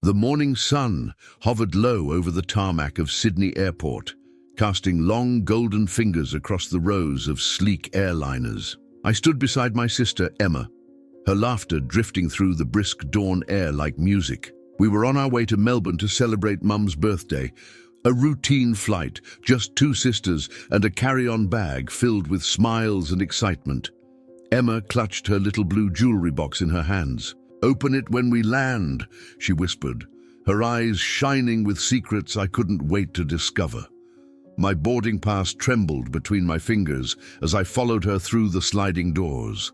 The morning sun hovered low over the tarmac of Sydney Airport, casting long golden fingers across the rows of sleek airliners. I stood beside my sister, Emma, her laughter drifting through the brisk dawn air like music. We were on our way to Melbourne to celebrate Mum's birthday. A routine flight, just two sisters and a carry-on bag filled with smiles and excitement. Emma clutched her little blue jewelry box in her hands. "Open it when we land," she whispered, her eyes shining with secrets I couldn't wait to discover. My boarding pass trembled between my fingers as I followed her through the sliding doors.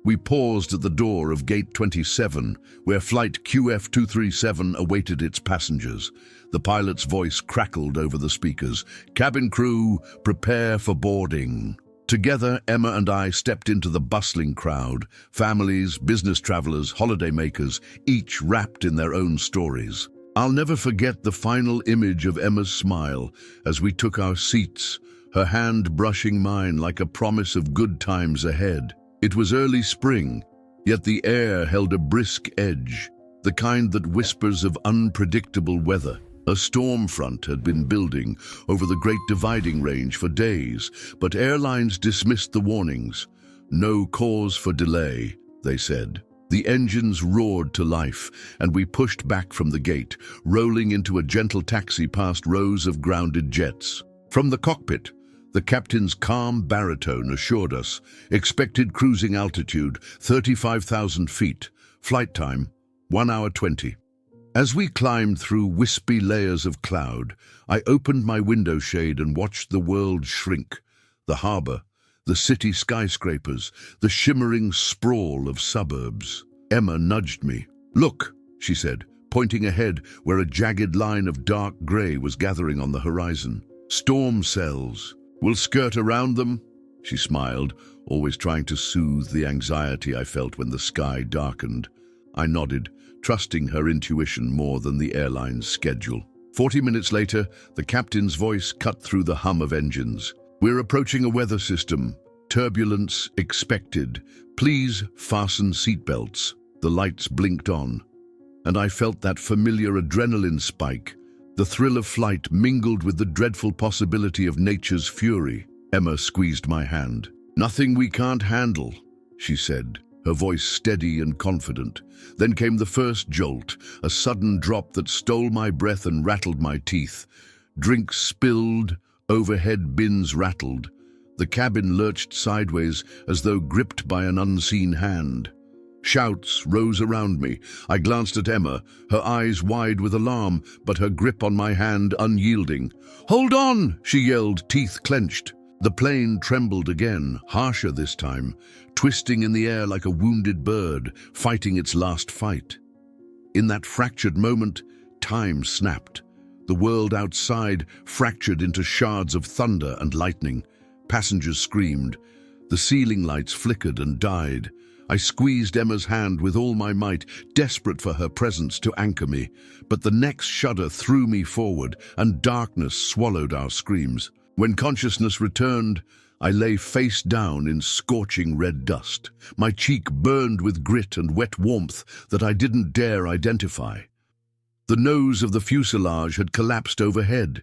We paused at the door of Gate 27, where flight QF237 awaited its passengers. The pilot's voice crackled over the speakers. "Cabin crew, prepare for boarding." Together, Emma and I stepped into the bustling crowd, families, business travelers, holidaymakers, each wrapped in their own stories. I'll never forget the final image of Emma's smile as we took our seats, her hand brushing mine like a promise of good times ahead. It was early spring, yet the air held a brisk edge, the kind that whispers of unpredictable weather. A storm front had been building over the Great Dividing Range for days, but airlines dismissed the warnings. "No cause for delay," they said. The engines roared to life, and we pushed back from the gate, rolling into a gentle taxi past rows of grounded jets. From the cockpit, the captain's calm baritone assured us, expected cruising altitude 35,000 feet, flight time 1 hour 20. As we climbed through wispy layers of cloud, I opened my window shade and watched the world shrink. The harbor, the city skyscrapers, the shimmering sprawl of suburbs. Emma nudged me. "Look," she said, pointing ahead where a jagged line of dark gray was gathering on the horizon. "Storm cells. We'll skirt around them," she smiled, always trying to soothe the anxiety I felt when the sky darkened. I nodded, trusting her intuition more than the airline's schedule. 40 minutes later, the captain's voice cut through the hum of engines. "We're approaching a weather system. Turbulence expected. Please fasten seatbelts." The lights blinked on, and I felt that familiar adrenaline spike. The thrill of flight mingled with the dreadful possibility of nature's fury. Emma squeezed my hand. "Nothing we can't handle," she said, her voice steady and confident. Then came the first jolt, a sudden drop that stole my breath and rattled my teeth. Drinks spilled, overhead bins rattled. The cabin lurched sideways as though gripped by an unseen hand. Shouts rose around me. I glanced at Emma, her eyes wide with alarm, but her grip on my hand unyielding. "Hold on!" she yelled, teeth clenched. The plane trembled again, harsher this time, twisting in the air like a wounded bird, fighting its last fight. In that fractured moment, time snapped. The world outside fractured into shards of thunder and lightning. Passengers screamed. The ceiling lights flickered and died. I squeezed Emma's hand with all my might, desperate for her presence to anchor me. But the next shudder threw me forward, and darkness swallowed our screams. When consciousness returned, I lay face down in scorching red dust. My cheek burned with grit and wet warmth that I didn't dare identify. The nose of the fuselage had collapsed overhead.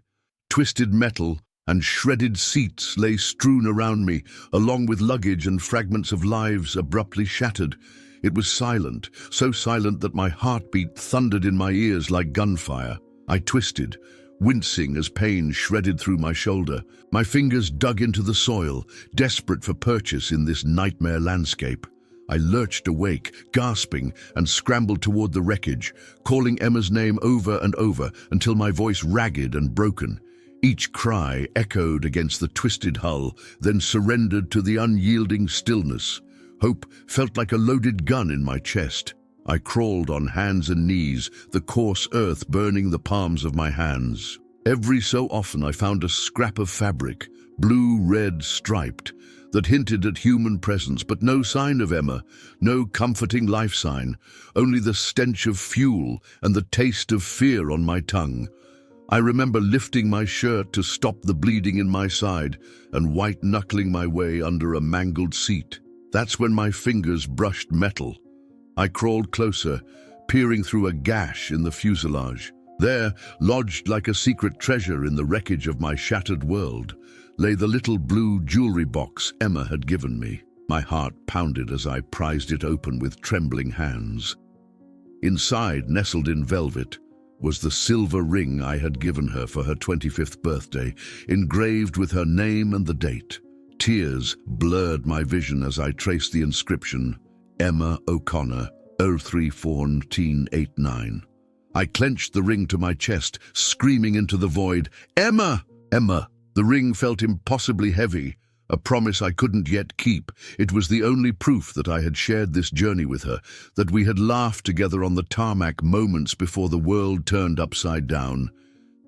Twisted metal and shredded seats lay strewn around me, along with luggage and fragments of lives abruptly shattered. It was silent, so silent that my heartbeat thundered in my ears like gunfire. I twisted, wincing as pain shredded through my shoulder. My fingers dug into the soil, desperate for purchase in this nightmare landscape. I lurched awake, gasping, and scrambled toward the wreckage, calling Emma's name over and over until my voice ragged and broken. Each cry echoed against the twisted hull, then surrendered to the unyielding stillness. Hope felt like a loaded gun in my chest. I crawled on hands and knees, the coarse earth burning the palms of my hands. Every so often I found a scrap of fabric, blue-red striped, that hinted at human presence, but no sign of Emma, no comforting life sign, only the stench of fuel and the taste of fear on my tongue. I remember lifting my shirt to stop the bleeding in my side and white-knuckling my way under a mangled seat. That's when my fingers brushed metal. I crawled closer, peering through a gash in the fuselage. There, lodged like a secret treasure in the wreckage of my shattered world, lay the little blue jewelry box Emma had given me. My heart pounded as I prized it open with trembling hands. Inside, nestled in velvet, was the silver ring I had given her for her 25th birthday, engraved with her name and the date. Tears blurred my vision as I traced the inscription, Emma O'Connor, 031489. I clenched the ring to my chest, screaming into the void, Emma! Emma! The ring felt impossibly heavy, a promise I couldn't yet keep. It was the only proof that I had shared this journey with her, that we had laughed together on the tarmac moments before the world turned upside down.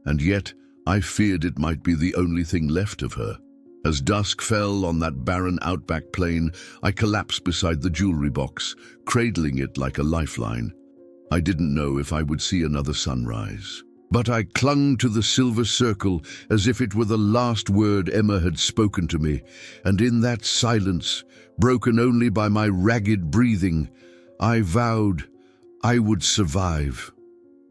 And yet, I feared it might be the only thing left of her. As dusk fell on that barren Outback plain, I collapsed beside the jewelry box, cradling it like a lifeline. I didn't know if I would see another sunrise. But I clung to the silver circle as if it were the last word Emma had spoken to me, and in that silence, broken only by my ragged breathing, I vowed I would survive.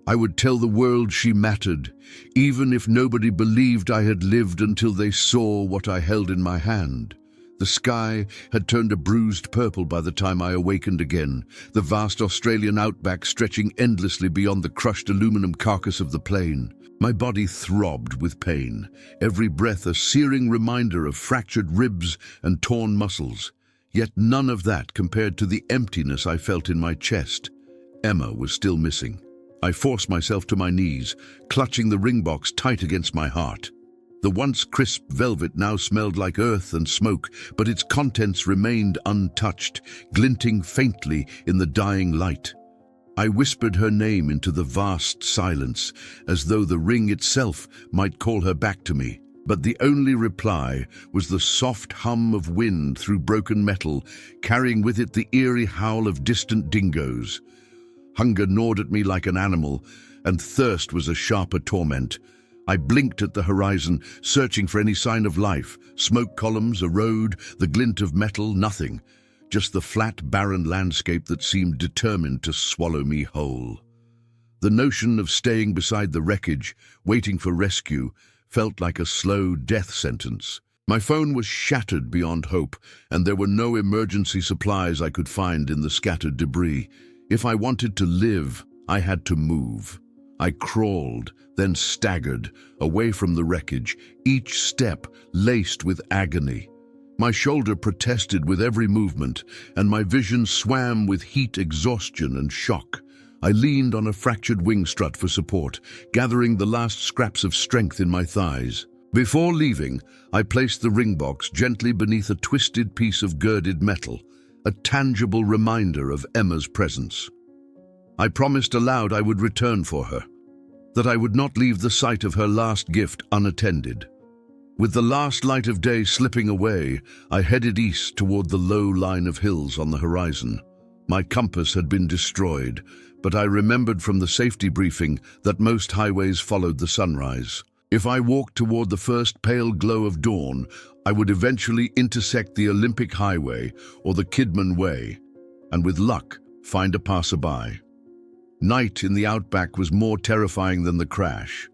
I would tell the world she mattered, even if nobody believed I had lived until they saw what I held in my hand. The sky had turned a bruised purple by the time I awakened again, the vast Australian outback stretching endlessly beyond the crushed aluminum carcass of the plane. My body throbbed with pain, every breath a searing reminder of fractured ribs and torn muscles. Yet none of that compared to the emptiness I felt in my chest. Emma was still missing. I forced myself to my knees, clutching the ring box tight against my heart. The once crisp velvet now smelled like earth and smoke, but its contents remained untouched, glinting faintly in the dying light. I whispered her name into the vast silence, as though the ring itself might call her back to me. But the only reply was the soft hum of wind through broken metal, carrying with it the eerie howl of distant dingoes. Hunger gnawed at me like an animal, and thirst was a sharper torment. I blinked at the horizon, searching for any sign of life. Smoke columns, a road, the glint of metal, nothing. Just the flat, barren landscape that seemed determined to swallow me whole. The notion of staying beside the wreckage, waiting for rescue, felt like a slow death sentence. My phone was shattered beyond hope, and there were no emergency supplies I could find in the scattered debris. If I wanted to live, I had to move. I crawled, then staggered, away from the wreckage, each step laced with agony. My shoulder protested with every movement, and my vision swam with heat, exhaustion, and shock. I leaned on a fractured wing strut for support, gathering the last scraps of strength in my thighs. Before leaving, I placed the ring box gently beneath a twisted piece of girded metal, a tangible reminder of Emma's presence. I promised aloud I would return for her, that I would not leave the sight of her last gift unattended. With the last light of day slipping away, I headed east toward the low line of hills on the horizon. My compass had been destroyed, but I remembered from the safety briefing that most highways followed the sunrise. If I walked toward the first pale glow of dawn, I would eventually intersect the Olympic Highway or the Kidman Way, and with luck, find a passerby. Night in the Outback was more terrifying than the crash.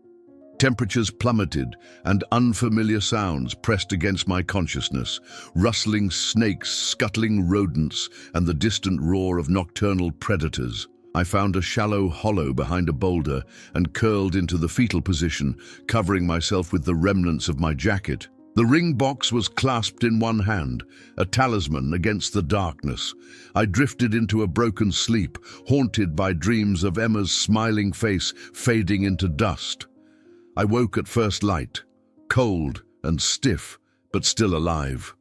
Temperatures plummeted, and unfamiliar sounds pressed against my consciousness, rustling snakes, scuttling rodents, and the distant roar of nocturnal predators. I found a shallow hollow behind a boulder and curled into the fetal position, covering myself with the remnants of my jacket. The ring box was clasped in one hand, a talisman against the darkness. I drifted into a broken sleep, haunted by dreams of Emma's smiling face fading into dust. I woke at first light, cold and stiff, but still alive.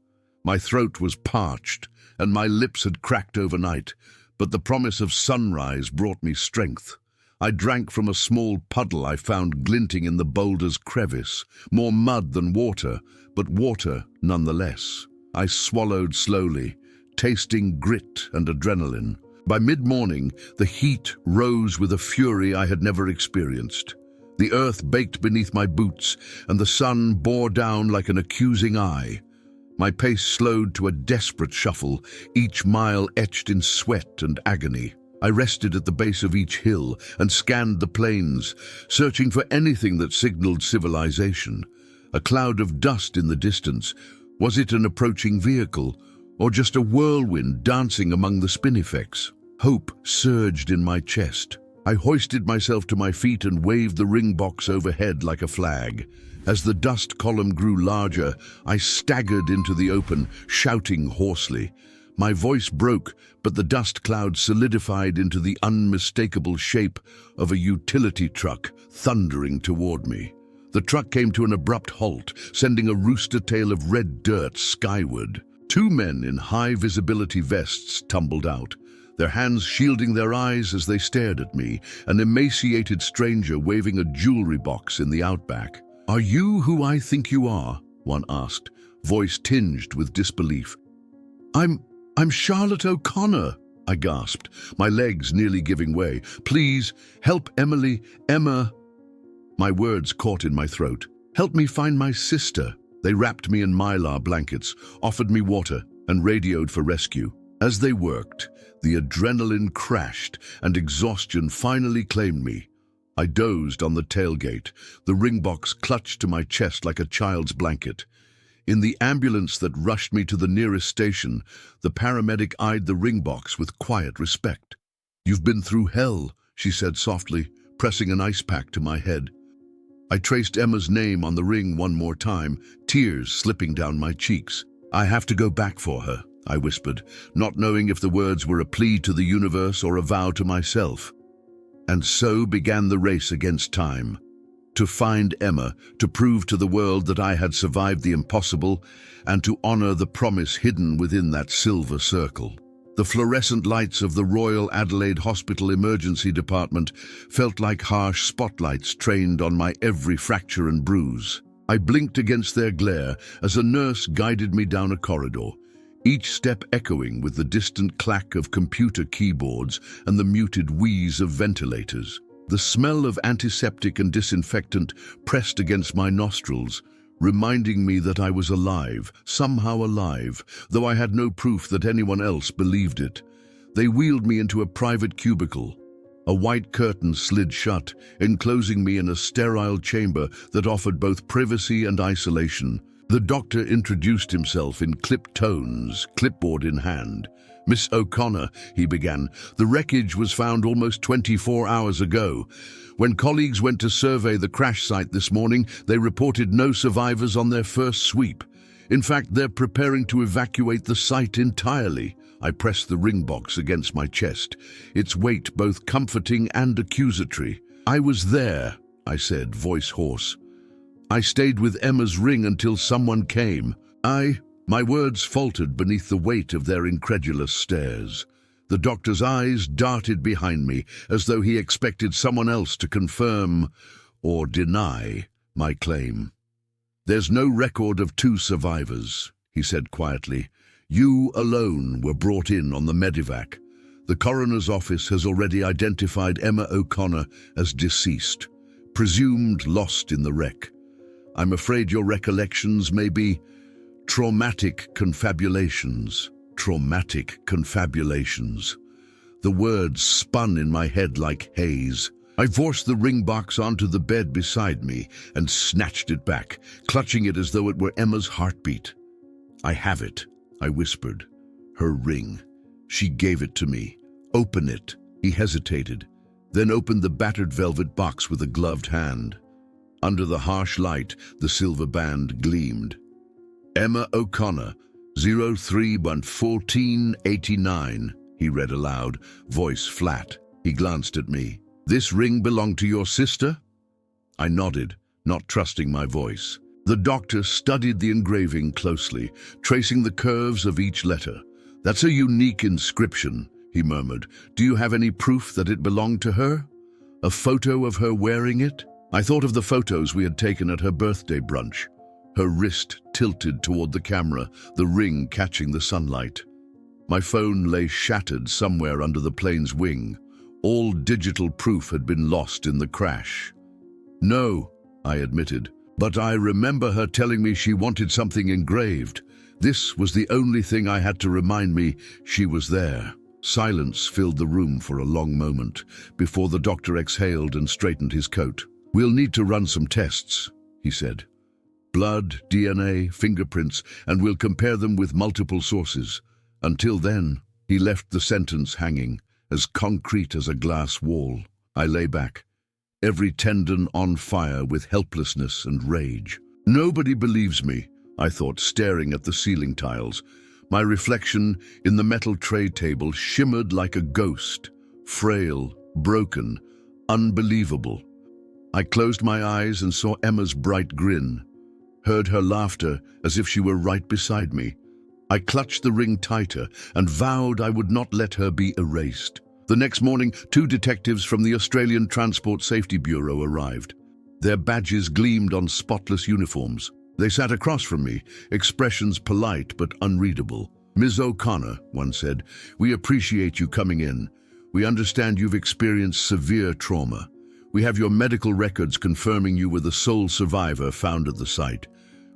My throat was parched, and my lips had cracked overnight, but the promise of sunrise brought me strength. I drank from a small puddle I found glinting in the boulder's crevice, more mud than water, but water nonetheless. I swallowed slowly, tasting grit and adrenaline. By mid-morning, the heat rose with a fury I had never experienced. The earth baked beneath my boots, and the sun bore down like an accusing eye. My pace slowed to a desperate shuffle, each mile etched in sweat and agony. I rested at the base of each hill and scanned the plains, searching for anything that signaled civilization. A cloud of dust in the distance. Was it an approaching vehicle, or just a whirlwind dancing among the spinifex? Hope surged in my chest. I hoisted myself to my feet and waved the ring box overhead like a flag. As the dust column grew larger, I staggered into the open, shouting hoarsely. My voice broke, but the dust cloud solidified into the unmistakable shape of a utility truck thundering toward me. The truck came to an abrupt halt, sending a rooster tail of red dirt skyward. Two men in high-visibility vests tumbled out, their hands shielding their eyes as they stared at me, an emaciated stranger waving a jewelry box in the Outback. "Are you who I think you are?" one asked, voice tinged with disbelief. I'm Charlotte O'Connor," I gasped, my legs nearly giving way. "Please, help Emily, Emma." My words caught in my throat. "Help me find my sister." They wrapped me in mylar blankets, offered me water, and radioed for rescue. As they worked, the adrenaline crashed and exhaustion finally claimed me. I dozed on the tailgate, the ring box clutched to my chest like a child's blanket. In the ambulance that rushed me to the nearest station, the paramedic eyed the ring box with quiet respect. "You've been through hell," she said softly, pressing an ice pack to my head. I traced Emma's name on the ring one more time, tears slipping down my cheeks. "I have to go back for her," I whispered, not knowing if the words were a plea to the universe or a vow to myself. And so began the race against time. To find Emma, to prove to the world that I had survived the impossible, and to honor the promise hidden within that silver circle. The fluorescent lights of the Royal Adelaide Hospital Emergency Department felt like harsh spotlights trained on my every fracture and bruise. I blinked against their glare as a nurse guided me down a corridor, each step echoing with the distant clack of computer keyboards and the muted wheeze of ventilators. The smell of antiseptic and disinfectant pressed against my nostrils, reminding me that I was alive, somehow alive, though I had no proof that anyone else believed it. They wheeled me into a private cubicle. A white curtain slid shut, enclosing me in a sterile chamber that offered both privacy and isolation. The doctor introduced himself in clipped tones, clipboard in hand. "Miss O'Connor," he began, "the wreckage was found almost 24 hours ago. When colleagues went to survey the crash site this morning, they reported no survivors on their first sweep. In fact, they're preparing to evacuate the site entirely." I pressed the ring box against my chest, its weight both comforting and accusatory. "I was there," I said, voice hoarse. "I stayed with Emma's ring until someone came. My words faltered beneath the weight of their incredulous stares. The doctor's eyes darted behind me, as though he expected someone else to confirm or deny my claim. "There's no record of 2 survivors," he said quietly. "You alone were brought in on the medevac. The coroner's office has already identified Emma O'Connor as deceased, presumed lost in the wreck. I'm afraid your recollections may be traumatic confabulations." Traumatic confabulations. The words spun in my head like haze. I forced the ring box onto the bed beside me and snatched it back, clutching it as though it were Emma's heartbeat. "I have it," I whispered. "Her ring. She gave it to me. Open it." He hesitated, then opened the battered velvet box with a gloved hand. Under the harsh light, the silver band gleamed. "Emma O'Connor, 03/14/89, he read aloud, voice flat. He glanced at me. "This ring belonged to your sister?" I nodded, not trusting my voice. The doctor studied the engraving closely, tracing the curves of each letter. "That's a unique inscription," he murmured. "Do you have any proof that it belonged to her? A photo of her wearing it?" I thought of the photos we had taken at her birthday brunch. Her wrist tilted toward the camera, the ring catching the sunlight. My phone lay shattered somewhere under the plane's wing. All digital proof had been lost in the crash. "No," I admitted, "but I remember her telling me she wanted something engraved. This was the only thing I had to remind me she was there." Silence filled the room for a long moment before the doctor exhaled and straightened his coat. "We'll need to run some tests," he said. "Blood, DNA, fingerprints, and we'll compare them with multiple sources. Until then," he left the sentence hanging, as concrete as a glass wall. I lay back, every tendon on fire with helplessness and rage. "Nobody believes me," I thought, staring at the ceiling tiles. My reflection in the metal tray table shimmered like a ghost, frail, broken, unbelievable. I closed my eyes and saw Emma's bright grin, heard her laughter as if she were right beside me. I clutched the ring tighter and vowed I would not let her be erased. The next morning, 2 detectives from the Australian Transport Safety Bureau arrived. Their badges gleamed on spotless uniforms. They sat across from me, expressions polite but unreadable. "Ms. O'Connor," one said, "we appreciate you coming in. We understand you've experienced severe trauma. We have your medical records confirming you were the sole survivor found at the site.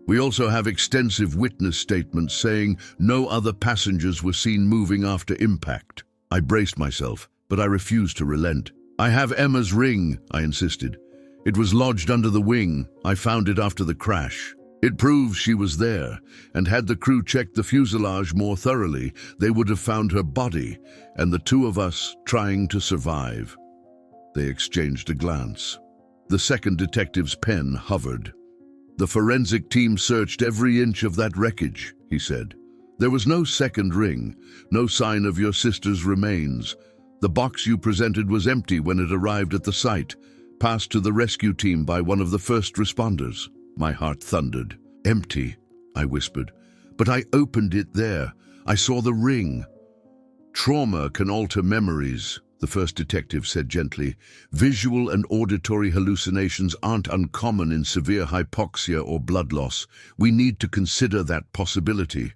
We also have extensive witness statements saying no other passengers were seen moving after impact." I braced myself, but I refused to relent. "I have Emma's ring," I insisted. "It was lodged under the wing. I found it after the crash. It proves she was there, and had the crew checked the fuselage more thoroughly, they would have found her body and the 2 of us trying to survive." They exchanged a glance. The second detective's pen hovered. "The forensic team searched every inch of that wreckage," he said. "There was no second ring, no sign of your sister's remains. The box you presented was empty when it arrived at the site, passed to the rescue team by one of the first responders." My heart thundered. "Empty," I whispered. "But I opened it there. I saw the ring." "Trauma can alter memories," the first detective said gently. "Visual and auditory hallucinations aren't uncommon in severe hypoxia or blood loss. We need to consider that possibility."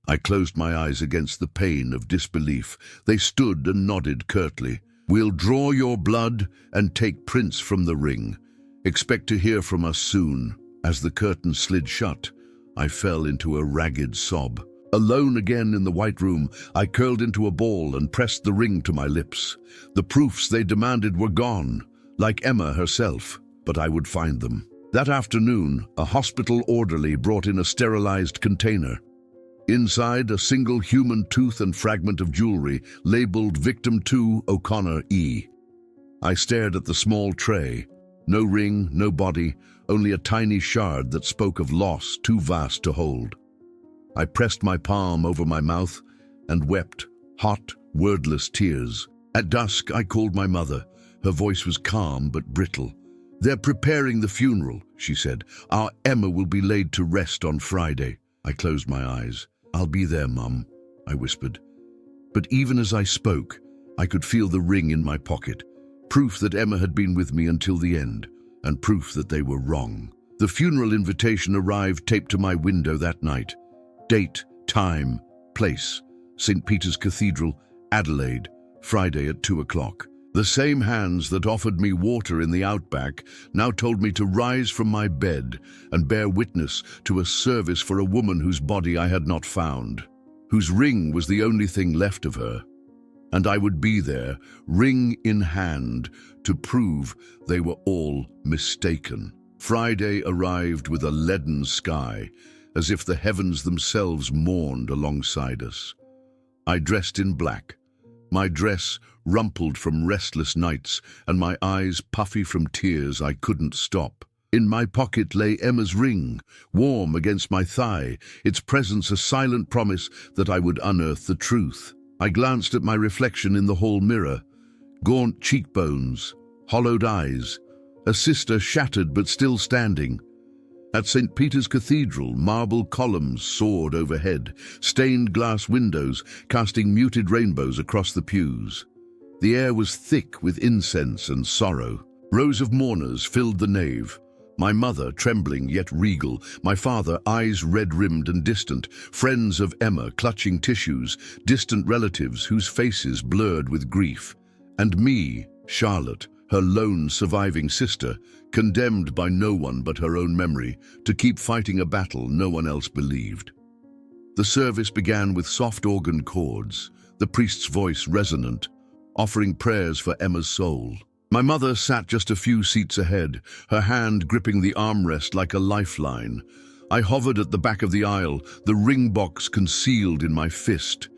I closed my eyes against the pain of disbelief. They stood and nodded curtly. "We'll draw your blood and take prints from the ring. Expect to hear from us soon." As the curtain slid shut, I fell into a ragged sob. Alone again in the white room, I curled into a ball and pressed the ring to my lips. The proofs they demanded were gone, like Emma herself, but I would find them. That afternoon, a hospital orderly brought in a sterilized container. Inside, a single human tooth and fragment of jewelry, labeled Victim 2 O'Connor E. I stared at the small tray. No ring, no body, only a tiny shard that spoke of loss too vast to hold. I pressed my palm over my mouth and wept, hot, wordless tears. At dusk, I called my mother. Her voice was calm but brittle. "They're preparing the funeral," she said. "Our Emma will be laid to rest on Friday." I closed my eyes. "I'll be there, Mum," I whispered. But even as I spoke, I could feel the ring in my pocket. Proof that Emma had been with me until the end, and proof that they were wrong. The funeral invitation arrived taped to my window that night. Date, time, place, St. Peter's Cathedral, Adelaide, Friday at 2 o'clock. The same hands that offered me water in the Outback now told me to rise from my bed and bear witness to a service for a woman whose body I had not found, whose ring was the only thing left of her. And I would be there, ring in hand, to prove they were all mistaken. Friday arrived with a leaden sky, as if the heavens themselves mourned alongside us. I dressed in black, my dress rumpled from restless nights and my eyes puffy from tears I couldn't stop. In my pocket lay Emma's ring, warm against my thigh, its presence a silent promise that I would unearth the truth. I glanced at my reflection in the hall mirror. Gaunt cheekbones, hollowed eyes, a sister shattered but still standing. At St. Peter's Cathedral, marble columns soared overhead, stained glass windows casting muted rainbows across the pews. The air was thick with incense and sorrow. Rows of mourners filled the nave. My mother, trembling yet regal, my father, eyes red-rimmed and distant, friends of Emma clutching tissues, distant relatives whose faces blurred with grief, and me, Charlotte, her lone surviving sister, condemned by no one but her own memory to keep fighting a battle no one else believed. The service began with soft organ chords, the priest's voice resonant, offering prayers for Emma's soul. My mother sat just a few seats ahead, her hand gripping the armrest like a lifeline. I hovered at the back of the aisle, the ring box concealed in my fist.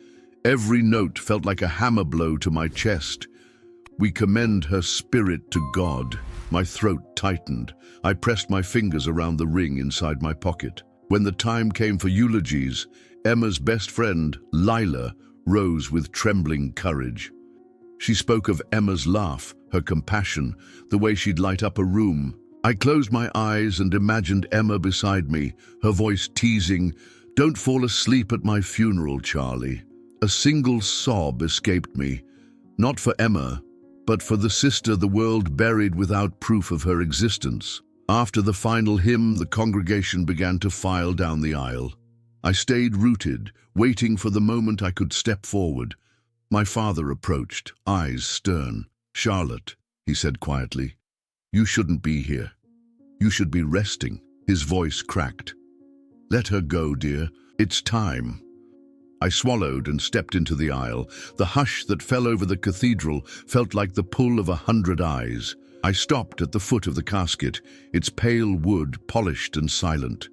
Every note felt like a hammer blow to my chest. We commend her spirit to God. My throat tightened. I pressed my fingers around the ring inside my pocket. When the time came for eulogies, Emma's best friend, Lila, rose with trembling courage. She spoke of Emma's laugh, her compassion, the way she'd light up a room. I closed my eyes and imagined Emma beside me, her voice teasing, "Don't fall asleep at my funeral, Charlie." A single sob escaped me, not for Emma, but for the sister the world buried without proof of her existence. After the final hymn, the congregation began to file down the aisle. I stayed rooted, waiting for the moment I could step forward. My father approached, eyes stern. "Charlotte," he said quietly, "you shouldn't be here. You should be resting." His voice cracked. "Let her go, dear. It's time." I swallowed and stepped into the aisle. The hush that fell over the cathedral felt like the pull of 100 eyes. I stopped at the foot of the casket, its pale wood polished and silent.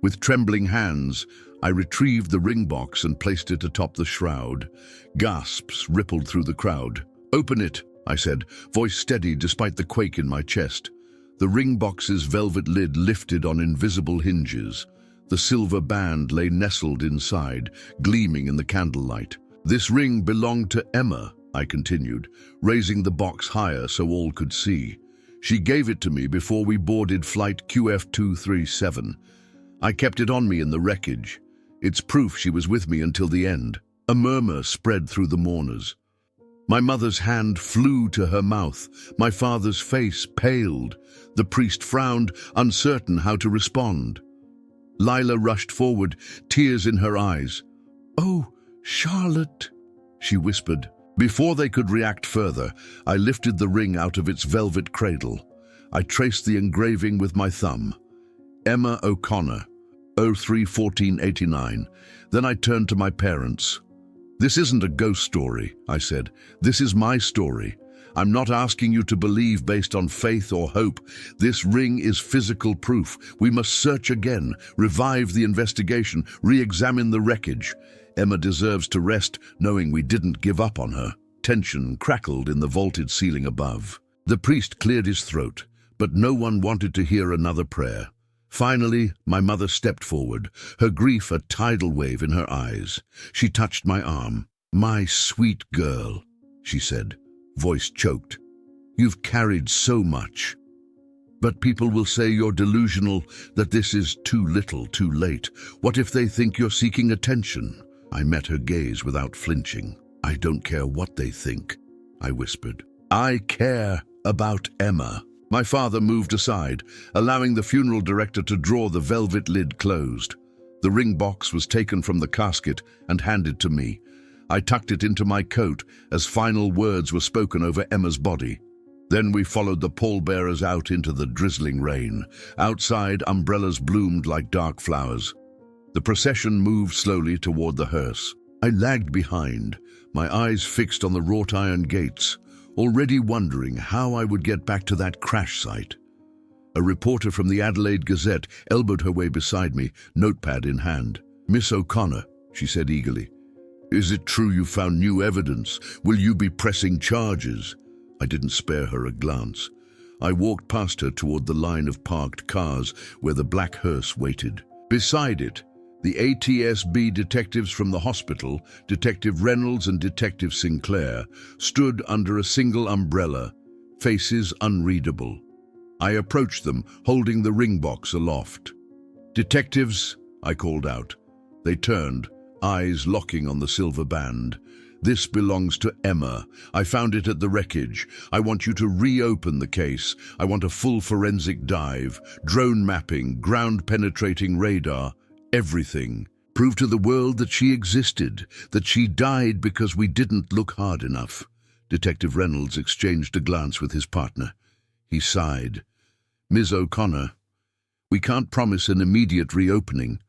With trembling hands, I retrieved the ring box and placed it atop the shroud. Gasps rippled through the crowd. "Open it," I said, voice steady despite the quake in my chest. The ring box's velvet lid lifted on invisible hinges. The silver band lay nestled inside, gleaming in the candlelight. "This ring belonged to Emma," I continued, raising the box higher so all could see. "She gave it to me before we boarded flight QF237. I kept it on me in the wreckage. It's proof she was with me until the end." A murmur spread through the mourners. My mother's hand flew to her mouth. My father's face paled. The priest frowned, uncertain how to respond. Lila rushed forward, tears in her eyes. "Oh, Charlotte," she whispered. Before they could react further, I lifted the ring out of its velvet cradle. I traced the engraving with my thumb. Emma O'Connor, 03-14-89. Then I turned to my parents. "This isn't a ghost story," I said. "This is my story. I'm not asking you to believe based on faith or hope. This ring is physical proof. We must search again, revive the investigation, re-examine the wreckage. Emma deserves to rest knowing we didn't give up on her." Tension crackled in the vaulted ceiling above. The priest cleared his throat, but no one wanted to hear another prayer. Finally, my mother stepped forward, her grief a tidal wave in her eyes. She touched my arm. "My sweet girl," she said, voice choked. "You've carried so much. But people will say you're delusional, that this is too little, too late. What if they think you're seeking attention?" I met her gaze without flinching. "I don't care what they think," I whispered. "I care about Emma." My father moved aside, allowing the funeral director to draw the velvet lid closed. The ring box was taken from the casket and handed to me. I tucked it into my coat as final words were spoken over Emma's body. Then we followed the pallbearers out into the drizzling rain. Outside, umbrellas bloomed like dark flowers. The procession moved slowly toward the hearse. I lagged behind, my eyes fixed on the wrought iron gates, already wondering how I would get back to that crash site. A reporter from the Adelaide Gazette elbowed her way beside me, notepad in hand. "Miss O'Connor," she said eagerly, "is it true you found new evidence? Will you be pressing charges?" I didn't spare her a glance. I walked past her toward the line of parked cars where the black hearse waited. Beside it, the ATSB detectives from the hospital, Detective Reynolds and Detective Sinclair, stood under a single umbrella, faces unreadable. I approached them, holding the ring box aloft. "Detectives," I called out. They turned, eyes locking on the silver band. "This belongs to Emma. I found it at the wreckage. I want you to reopen the case. I want a full forensic dive, drone mapping, ground-penetrating radar, everything. Prove to the world that she existed, that she died because we didn't look hard enough." Detective Reynolds exchanged a glance with his partner. He sighed. "Ms. O'Connor, we can't promise an immediate reopening,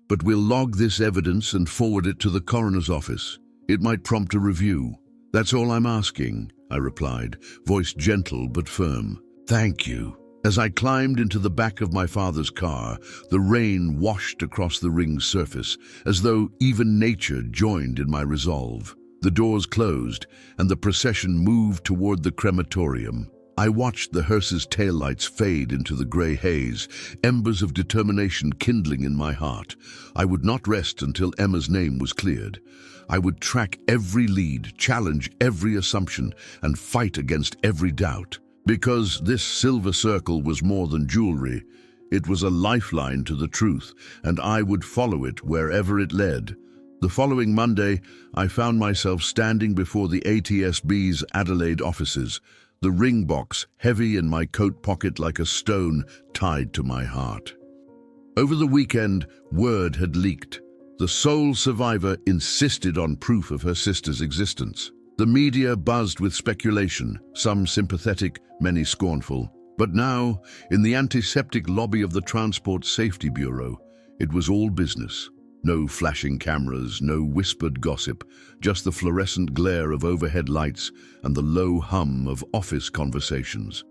but we'll log this evidence and forward it to the coroner's office. It might prompt a review. That's all I'm asking, I replied, voice gentle but firm. Thank you. As I climbed into the back of my father's car, the rain washed across the ring's surface, as though even nature joined in my resolve. The doors closed, and the procession moved toward the crematorium. I watched the hearse's taillights fade into the grey haze, embers of determination kindling in my heart. I would not rest until Emma's name was cleared. I would track every lead, challenge every assumption, and fight against every doubt. Because this silver circle was more than jewelry, it was a lifeline to the truth, and I would follow it wherever it led. The following Monday, I found myself standing before the ATSB's Adelaide offices, the ring box heavy in my coat pocket like a stone tied to my heart. Over the weekend, word had leaked. The sole survivor insisted on proof of her sister's existence. The media buzzed with speculation, some sympathetic, many scornful. But now, in the antiseptic lobby of the Transport Safety Bureau, it was all business. No flashing cameras, no whispered gossip, just the fluorescent glare of overhead lights and the low hum of office conversations.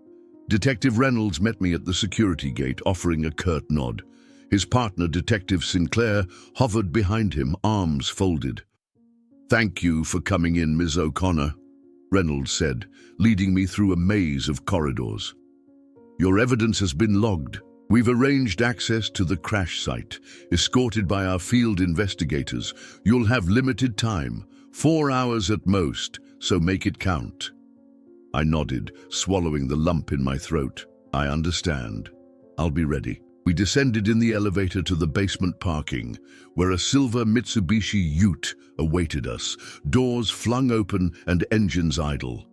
Detective Reynolds met me at the security gate, offering a curt nod. His partner, Detective Sinclair, hovered behind him, arms folded. "Thank you for coming in, Ms. O'Connor," Reynolds said, leading me through a maze of corridors. "Your evidence has been logged. We've arranged access to the crash site, escorted by our field investigators. You'll have limited time, 4 hours at most, so make it count." I nodded, swallowing the lump in my throat. "I understand. I'll be ready." We descended in the elevator to the basement parking, where a silver Mitsubishi Ute awaited us, doors flung open and engines idle.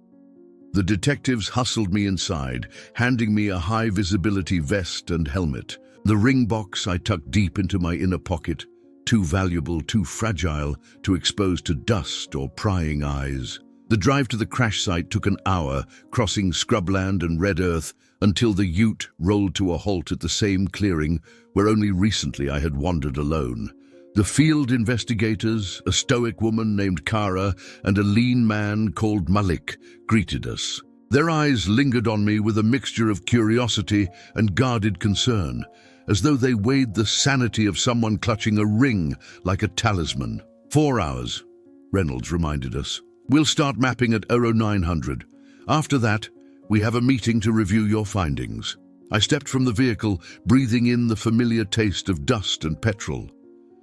The detectives hustled me inside, handing me a high-visibility vest and helmet. The ring box I tucked deep into my inner pocket, too valuable, too fragile to expose to dust or prying eyes. The drive to the crash site took an hour, crossing scrubland and red earth, until the Ute rolled to a halt at the same clearing where only recently I had wandered alone. The field investigators, a stoic woman named Kara, and a lean man called Malik greeted us. Their eyes lingered on me with a mixture of curiosity and guarded concern, as though they weighed the sanity of someone clutching a ring like a talisman. 4 hours, Reynolds reminded us. We'll start mapping at 0900. After that, we have a meeting to review your findings. I stepped from the vehicle, breathing in the familiar taste of dust and petrol.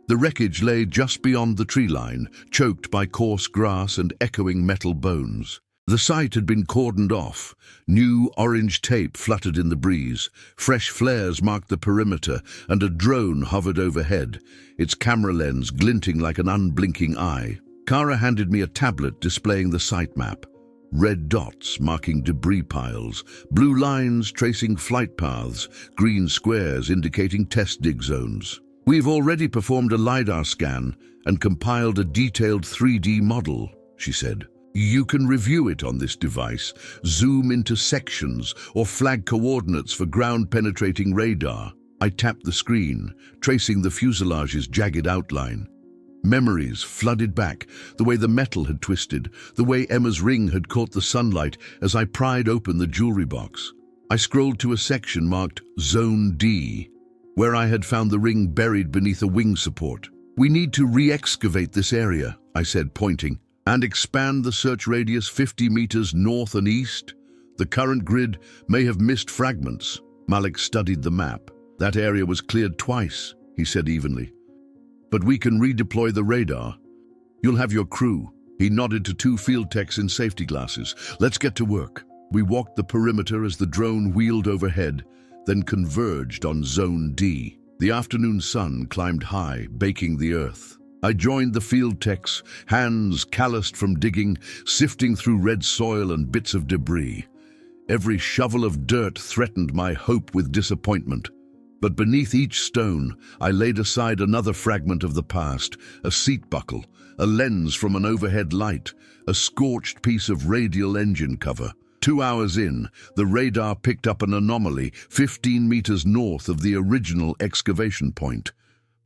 The wreckage lay just beyond the tree line, choked by coarse grass and echoing metal bones. The site had been cordoned off. New orange tape fluttered in the breeze. Fresh flares marked the perimeter, and a drone hovered overhead, its camera lens glinting like an unblinking eye. Kara handed me a tablet displaying the site map. Red dots marking debris piles, blue lines tracing flight paths, green squares indicating test dig zones. "We've already performed a LiDAR scan and compiled a detailed 3D model," she said. "You can review it on this device, zoom into sections, or flag coordinates for ground-penetrating radar." I tapped the screen, tracing the fuselage's jagged outline. Memories flooded back, the way the metal had twisted, the way Emma's ring had caught the sunlight as I pried open the jewelry box. I scrolled to a section marked Zone D, where I had found the ring buried beneath a wing support. "We need to re-excavate this area," I said, pointing, "and expand the search radius 50 meters north and east. The current grid may have missed fragments." Malik studied the map. "That area was cleared twice," he said evenly. "But we can redeploy the radar. You'll have your crew." He nodded to 2 field techs in safety glasses. "Let's get to work." We walked the perimeter as the drone wheeled overhead, then converged on Zone D. The afternoon sun climbed high, baking the earth. I joined the field techs, hands calloused from digging, sifting through red soil and bits of debris. Every shovel of dirt threatened my hope with disappointment. But beneath each stone, I laid aside another fragment of the past, a seat buckle, a lens from an overhead light, a scorched piece of radial engine cover. 2 hours in, the radar picked up an anomaly 15 meters north of the original excavation point.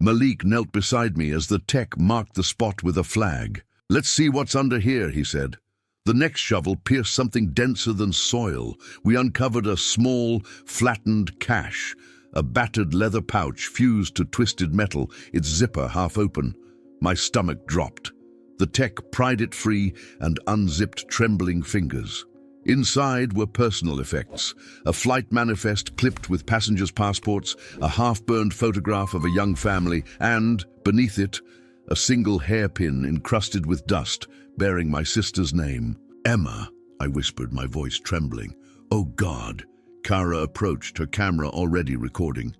Malik knelt beside me as the tech marked the spot with a flag. "Let's see what's under here," he said. The next shovel pierced something denser than soil. We uncovered a small, flattened cache, a battered leather pouch fused to twisted metal, its zipper half open. My stomach dropped. The tech pried it free and unzipped trembling fingers. Inside were personal effects, a flight manifest clipped with passengers' passports, a half-burned photograph of a young family, and, beneath it, a single hairpin encrusted with dust, bearing my sister's name. "Emma," I whispered, my voice trembling. "Oh God." Kara approached, her camera already recording.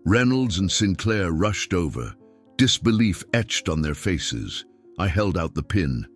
Reynolds and Sinclair rushed over, disbelief etched on their faces. I held out the pin.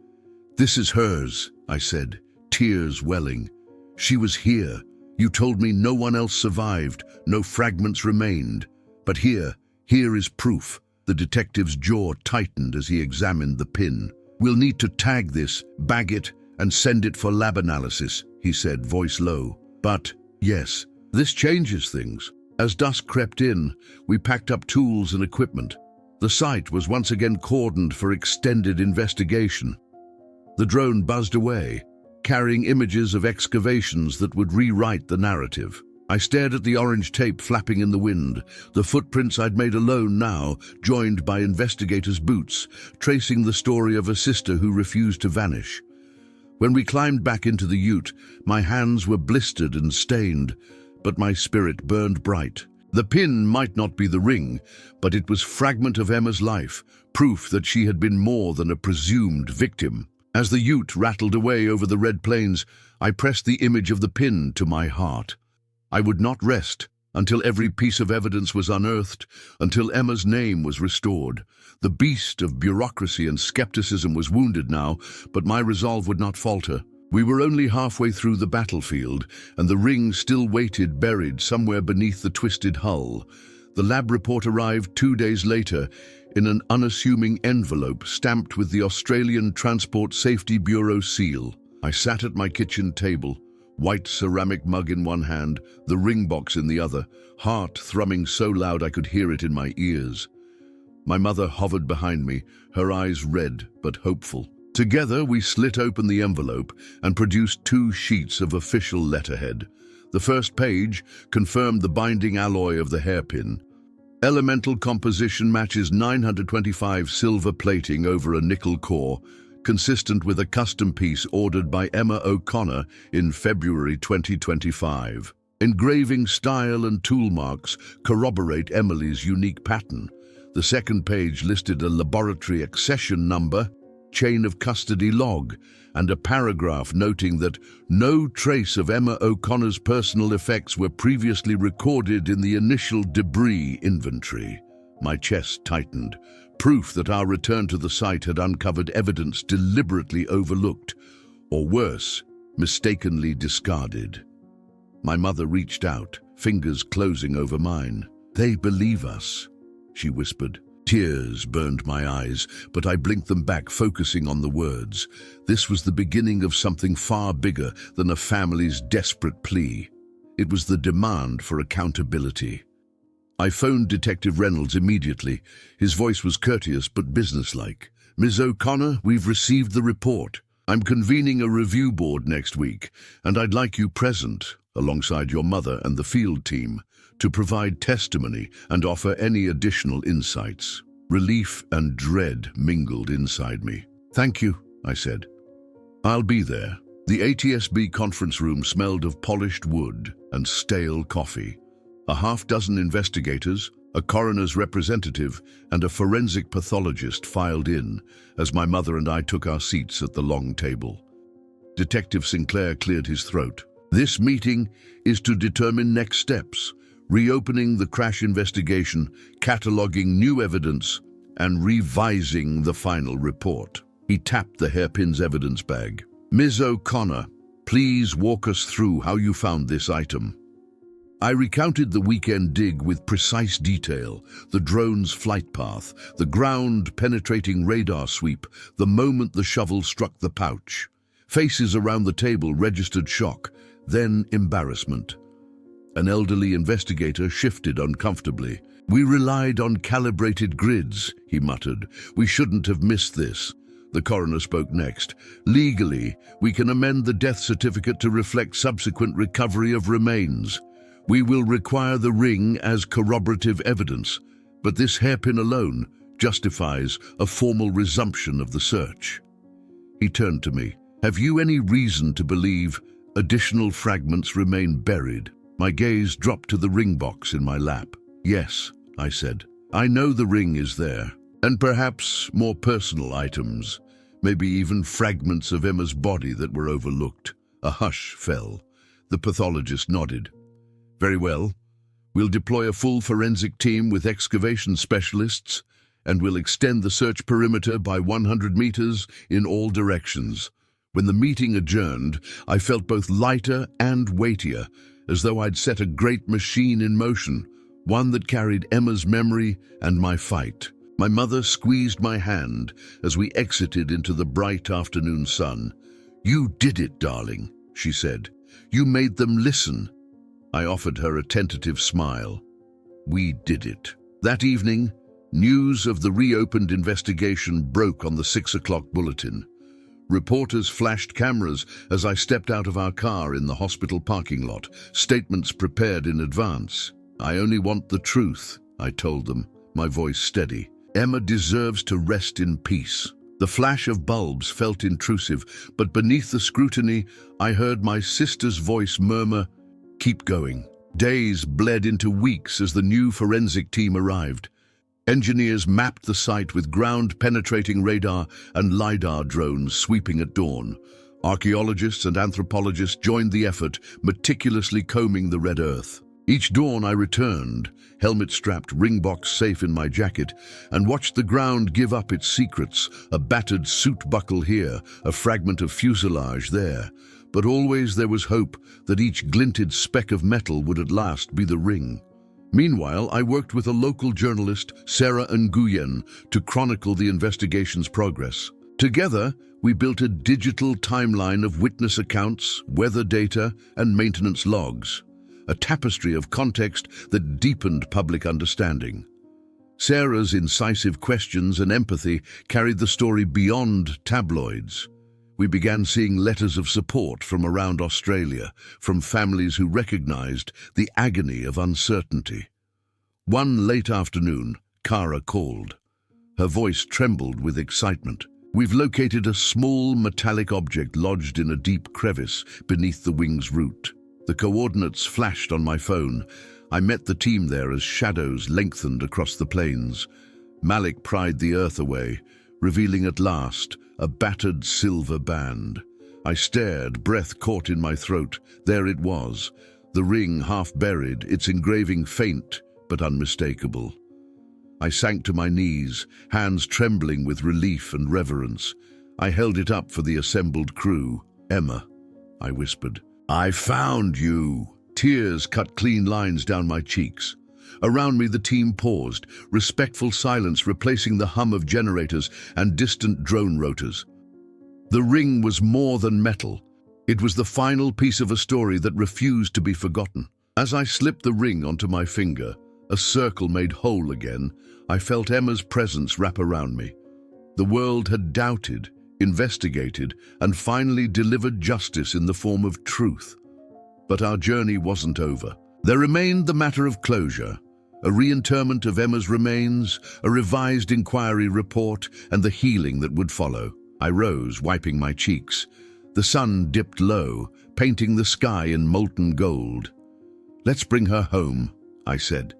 "This is hers," I said, tears welling. "She was here. You told me no one else survived, no fragments remained. But here is proof." The detective's jaw tightened as he examined the pin. "We'll need to tag this, bag it, and send it for lab analysis," he said, voice low. "But, yes, this changes things." As dusk crept in, we packed up tools and equipment. The site was once again cordoned for extended investigation. The drone buzzed away, carrying images of excavations that would rewrite the narrative. I stared at the orange tape flapping in the wind, the footprints I'd made alone now, joined by investigators' boots, tracing the story of a sister who refused to vanish. When we climbed back into the ute, my hands were blistered and stained, but my spirit burned bright. The pin might not be the ring, but it was fragment of Emma's life, proof that she had been more than a presumed victim. As the ute rattled away over the red plains, I pressed the image of the pin to my heart. I would not rest until every piece of evidence was unearthed, until Emma's name was restored. The beast of bureaucracy and skepticism was wounded now, but my resolve would not falter. We were only halfway through the battlefield, and the ring still waited buried somewhere beneath the twisted hull. The lab report arrived 2 days later in an unassuming envelope stamped with the Australian Transport Safety Bureau seal. I sat at my kitchen table, white ceramic mug in one hand, the ring box in the other, heart thrumming so loud I could hear it in my ears. My mother hovered behind me, her eyes red but hopeful. Together we slit open the envelope and produced 2 sheets of official letterhead. The first page confirmed the binding alloy of the hairpin. Elemental composition matches 925 silver plating over a nickel core, consistent with a custom piece ordered by Emma O'Connor in February 2025. Engraving style and tool marks corroborate Emily's unique pattern. The second page listed a laboratory accession number, chain of custody log, and a paragraph noting that no trace of Emma O'Connor's personal effects were previously recorded in the initial debris inventory. My chest tightened, proof that our return to the site had uncovered evidence deliberately overlooked, or worse, mistakenly discarded. My mother reached out, fingers closing over mine. "They believe us," she whispered. Tears burned my eyes, but I blinked them back, focusing on the words. This was the beginning of something far bigger than a family's desperate plea. It was the demand for accountability. I phoned Detective Reynolds immediately. His voice was courteous but businesslike. "Ms. O'Connor, we've received the report. I'm convening a review board next week, and I'd like you present, alongside your mother and the field team, to provide testimony and offer any additional insights." Relief and dread mingled inside me. "Thank you," I said. "I'll be there." The ATSB conference room smelled of polished wood and stale coffee. A half-dozen investigators, a coroner's representative, and a forensic pathologist filed in as my mother and I took our seats at the long table. Detective Sinclair cleared his throat. "This meeting is to determine next steps, reopening the crash investigation, cataloging new evidence, and revising the final report." He tapped the hairpin's evidence bag. "Ms. O'Connor, please walk us through how you found this item." I recounted the weekend dig with precise detail, the drone's flight path, the ground-penetrating radar sweep, the moment the shovel struck the pouch. Faces around the table registered shock, then embarrassment. An elderly investigator shifted uncomfortably. "We relied on calibrated grids," he muttered. "We shouldn't have missed this." The coroner spoke next. Legally, we can amend the death certificate to reflect subsequent recovery of remains. We will require the ring as corroborative evidence, but this hairpin alone justifies a formal resumption of the search. He turned to me. Have you any reason to believe additional fragments remain buried? My gaze dropped to the ring box in my lap. Yes, I said. I know the ring is there, and perhaps more personal items, maybe even fragments of Emma's body that were overlooked. A hush fell. The pathologist nodded. Very well. We'll deploy a full forensic team with excavation specialists, and we'll extend the search perimeter by 100 meters in all directions. When the meeting adjourned, I felt both lighter and weightier, as though I'd set a great machine in motion, one that carried Emma's memory and my fight. My mother squeezed my hand as we exited into the bright afternoon sun. You did it, darling, she said. You made them listen. I offered her a tentative smile. We did it. That evening, news of the reopened investigation broke on the 6 o'clock bulletin. Reporters flashed cameras as I stepped out of our car in the hospital parking lot, statements prepared in advance. I only want the truth, I told them, my voice steady. Emma deserves to rest in peace. The flash of bulbs felt intrusive, but beneath the scrutiny, I heard my sister's voice murmur, "Keep going." Days bled into weeks as the new forensic team arrived. Engineers mapped the site with ground-penetrating radar and LiDAR drones sweeping at dawn. Archaeologists and anthropologists joined the effort, meticulously combing the red earth. Each dawn I returned, helmet-strapped, ring box safe in my jacket, and watched the ground give up its secrets, a battered suit buckle here, a fragment of fuselage there. But always there was hope that each glinted speck of metal would at last be the ring. Meanwhile, I worked with a local journalist, Sarah Nguyen, to chronicle the investigation's progress. Together, we built a digital timeline of witness accounts, weather data, and maintenance logs, a tapestry of context that deepened public understanding. Sarah's incisive questions and empathy carried the story beyond tabloids. We began seeing letters of support from around Australia, from families who recognized the agony of uncertainty. One late afternoon, Cara called. Her voice trembled with excitement. We've located a small metallic object lodged in a deep crevice beneath the wing's root. The coordinates flashed on my phone. I met the team there as shadows lengthened across the plains. Malik pried the earth away, revealing at last a battered silver band. I stared, breath caught in my throat. There it was, the ring half buried, its engraving faint but unmistakable. I sank to my knees, hands trembling with relief and reverence. I held it up for the assembled crew. "Emma," I whispered, "I found you." Tears cut clean lines down my cheeks. Around me the team paused, respectful silence replacing the hum of generators and distant drone rotors. The ring was more than metal. It was the final piece of a story that refused to be forgotten. As I slipped the ring onto my finger, a circle made whole again, I felt Emma's presence wrap around me. The world had doubted, investigated, and finally delivered justice in the form of truth. But our journey wasn't over. There remained the matter of closure. A reinterment of Emma's remains, a revised inquiry report, and the healing that would follow. I rose, wiping my cheeks. The sun dipped low, painting the sky in molten gold. "Let's bring her home," I said.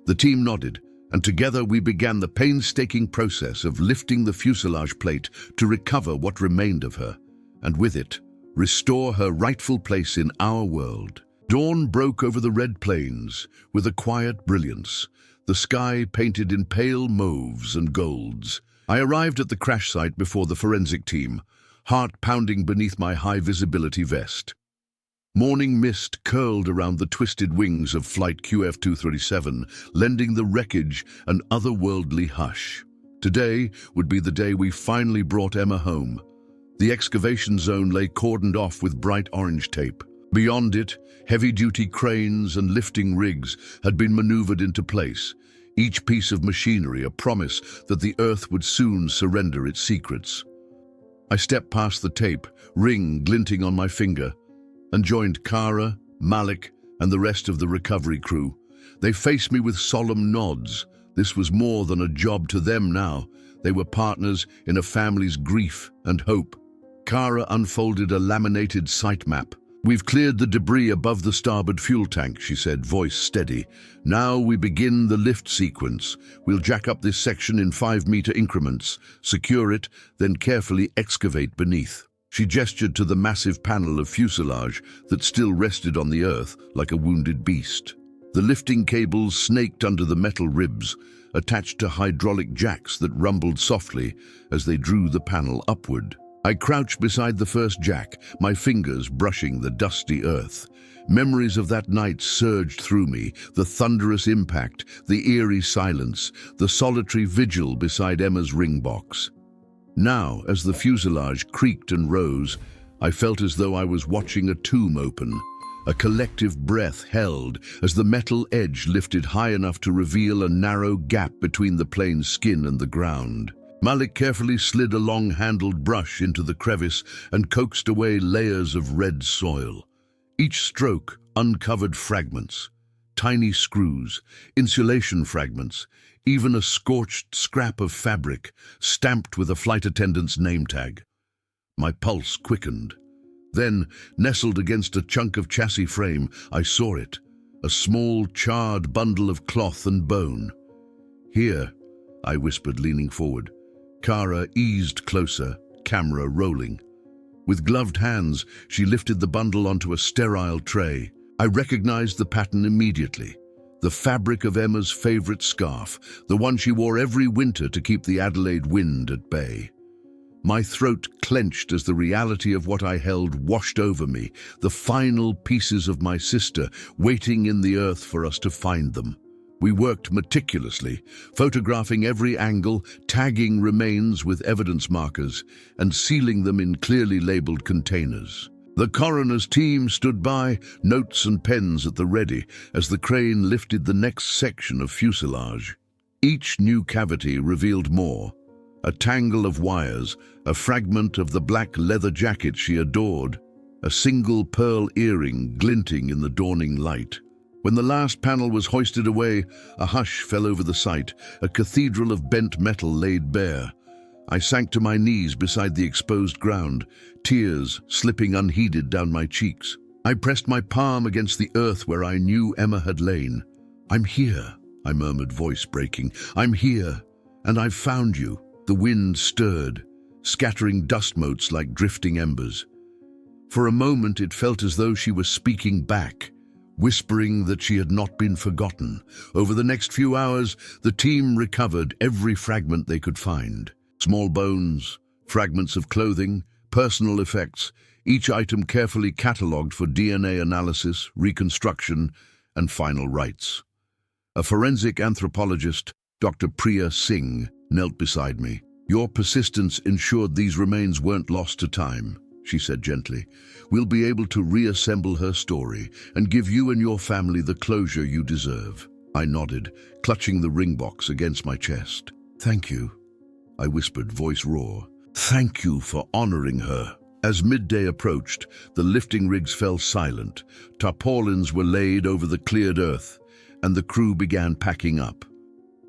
The team nodded, and together we began the painstaking process of lifting the fuselage plate to recover what remained of her, and with it, restore her rightful place in our world. Dawn broke over the red plains with a quiet brilliance, the sky painted in pale mauves and golds. I arrived at the crash site before the forensic team, heart pounding beneath my high-visibility vest. Morning mist curled around the twisted wings of Flight QF-237, lending the wreckage an otherworldly hush. Today would be the day we finally brought Emma home. The excavation zone lay cordoned off with bright orange tape. Beyond it, heavy-duty cranes and lifting rigs had been maneuvered into place, each piece of machinery a promise that the Earth would soon surrender its secrets. I stepped past the tape, ring glinting on my finger, and joined Kara, Malik, and the rest of the recovery crew. They faced me with solemn nods. This was more than a job to them now. They were partners in a family's grief and hope. Kara unfolded a laminated site map. "We've cleared the debris above the starboard fuel tank," she said, voice steady. "Now we begin the lift sequence. We'll jack up this section in 5-meter increments, secure it, then carefully excavate beneath." She gestured to the massive panel of fuselage that still rested on the earth like a wounded beast. The lifting cables snaked under the metal ribs, attached to hydraulic jacks that rumbled softly as they drew the panel upward. I crouched beside the first jack, my fingers brushing the dusty earth. Memories of that night surged through me, the thunderous impact, the eerie silence, the solitary vigil beside Emma's ring box. Now, as the fuselage creaked and rose, I felt as though I was watching a tomb open. A collective breath held as the metal edge lifted high enough to reveal a narrow gap between the plane's skin and the ground. Malik carefully slid a long-handled brush into the crevice and coaxed away layers of red soil. Each stroke uncovered fragments, tiny screws, insulation fragments, even a scorched scrap of fabric stamped with a flight attendant's name tag. My pulse quickened. Then, nestled against a chunk of chassis frame, I saw it, a small, charred bundle of cloth and bone. "Here," I whispered, leaning forward. Kara eased closer, camera rolling. With gloved hands, she lifted the bundle onto a sterile tray. I recognized the pattern immediately. The fabric of Emma's favorite scarf, the one she wore every winter to keep the Adelaide wind at bay. My throat clenched as the reality of what I held washed over me, the final pieces of my sister waiting in the earth for us to find them. We worked meticulously, photographing every angle, tagging remains with evidence markers, and sealing them in clearly labeled containers. The coroner's team stood by, notes and pens at the ready, as the crane lifted the next section of fuselage. Each new cavity revealed more. A tangle of wires, a fragment of the black leather jacket she adored, a single pearl earring glinting in the dawning light. When the last panel was hoisted away, a hush fell over the site, a cathedral of bent metal laid bare. I sank to my knees beside the exposed ground, tears slipping unheeded down my cheeks. I pressed my palm against the earth where I knew Emma had lain. "I'm here," I murmured, voice breaking. "I'm here, and I've found you." The wind stirred, scattering dust motes like drifting embers. For a moment it felt as though she was speaking back, whispering that she had not been forgotten. Over the next few hours, the team recovered every fragment they could find. Small bones, fragments of clothing, personal effects, each item carefully catalogued for DNA analysis, reconstruction, and final rites. A forensic anthropologist, Dr. Priya Singh, knelt beside me. "Your persistence ensured these remains weren't lost to time," she said gently. "We'll be able to reassemble her story and give you and your family the closure you deserve." I nodded, clutching the ring box against my chest. "Thank you," I whispered, voice raw. "Thank you for honoring her." As midday approached, the lifting rigs fell silent. Tarpaulins were laid over the cleared earth, and the crew began packing up.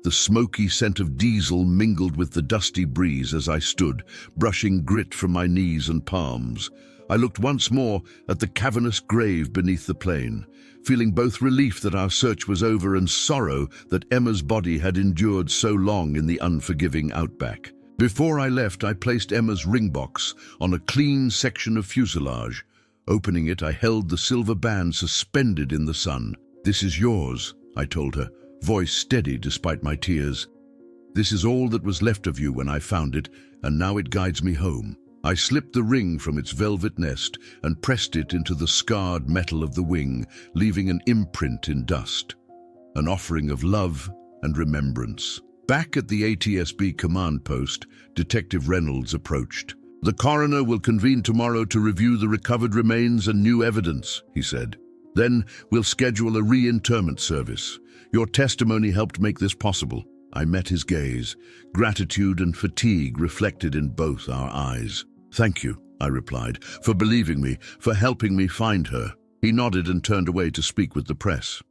The smoky scent of diesel mingled with the dusty breeze as I stood, brushing grit from my knees and palms. I looked once more at the cavernous grave beneath the plane, feeling both relief that our search was over and sorrow that Emma's body had endured so long in the unforgiving Outback. Before I left, I placed Emma's ring box on a clean section of fuselage. Opening it, I held the silver band suspended in the sun. "This is yours," I told her, voice steady despite my tears. "This is all that was left of you when I found it, and now it guides me home." I slipped the ring from its velvet nest and pressed it into the scarred metal of the wing, leaving an imprint in dust. An offering of love and remembrance. Back at the ATSB command post, Detective Reynolds approached. "The coroner will convene tomorrow to review the recovered remains and new evidence," he said. "Then we'll schedule a reinterment service. Your testimony helped make this possible." I met his gaze, gratitude and fatigue reflected in both our eyes. "Thank you," I replied, "for believing me, for helping me find her." He nodded and turned away to speak with the press.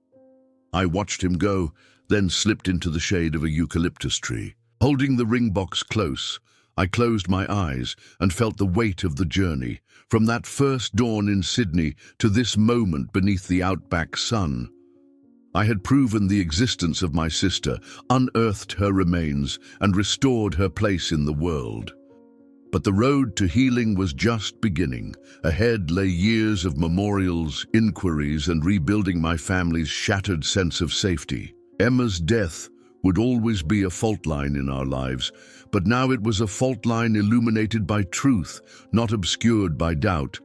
I watched him go, then slipped into the shade of a eucalyptus tree. Holding the ring box close, I closed my eyes and felt the weight of the journey, from that first dawn in Sydney to this moment beneath the Outback sun. I had proven the existence of my sister, unearthed her remains, and restored her place in the world. But the road to healing was just beginning. Ahead lay years of memorials, inquiries, and rebuilding my family's shattered sense of safety. Emma's death would always be a fault line in our lives, but now it was a fault line illuminated by truth, not obscured by doubt.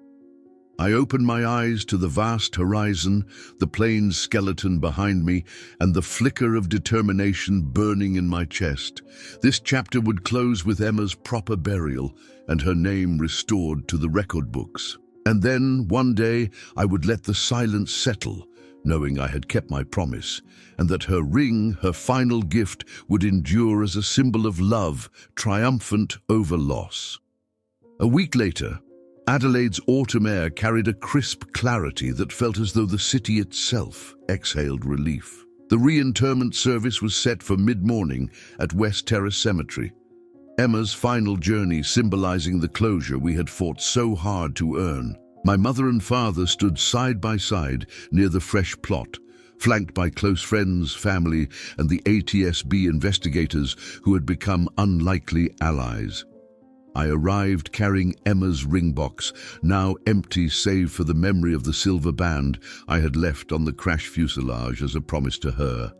I opened my eyes to the vast horizon, the plane's skeleton behind me, and the flicker of determination burning in my chest. This chapter would close with Emma's proper burial and her name restored to the record books. And then, one day, I would let the silence settle, knowing I had kept my promise, and that her ring, her final gift, would endure as a symbol of love, triumphant over loss. A week later, Adelaide's autumn air carried a crisp clarity that felt as though the city itself exhaled relief. The reinterment service was set for mid-morning at West Terrace Cemetery, Emma's final journey symbolizing the closure we had fought so hard to earn. My mother and father stood side by side near the fresh plot, flanked by close friends, family, and the ATSB investigators who had become unlikely allies. I arrived carrying Emma's ring box, now empty save for the memory of the silver band I had left on the crash fuselage as a promise to her.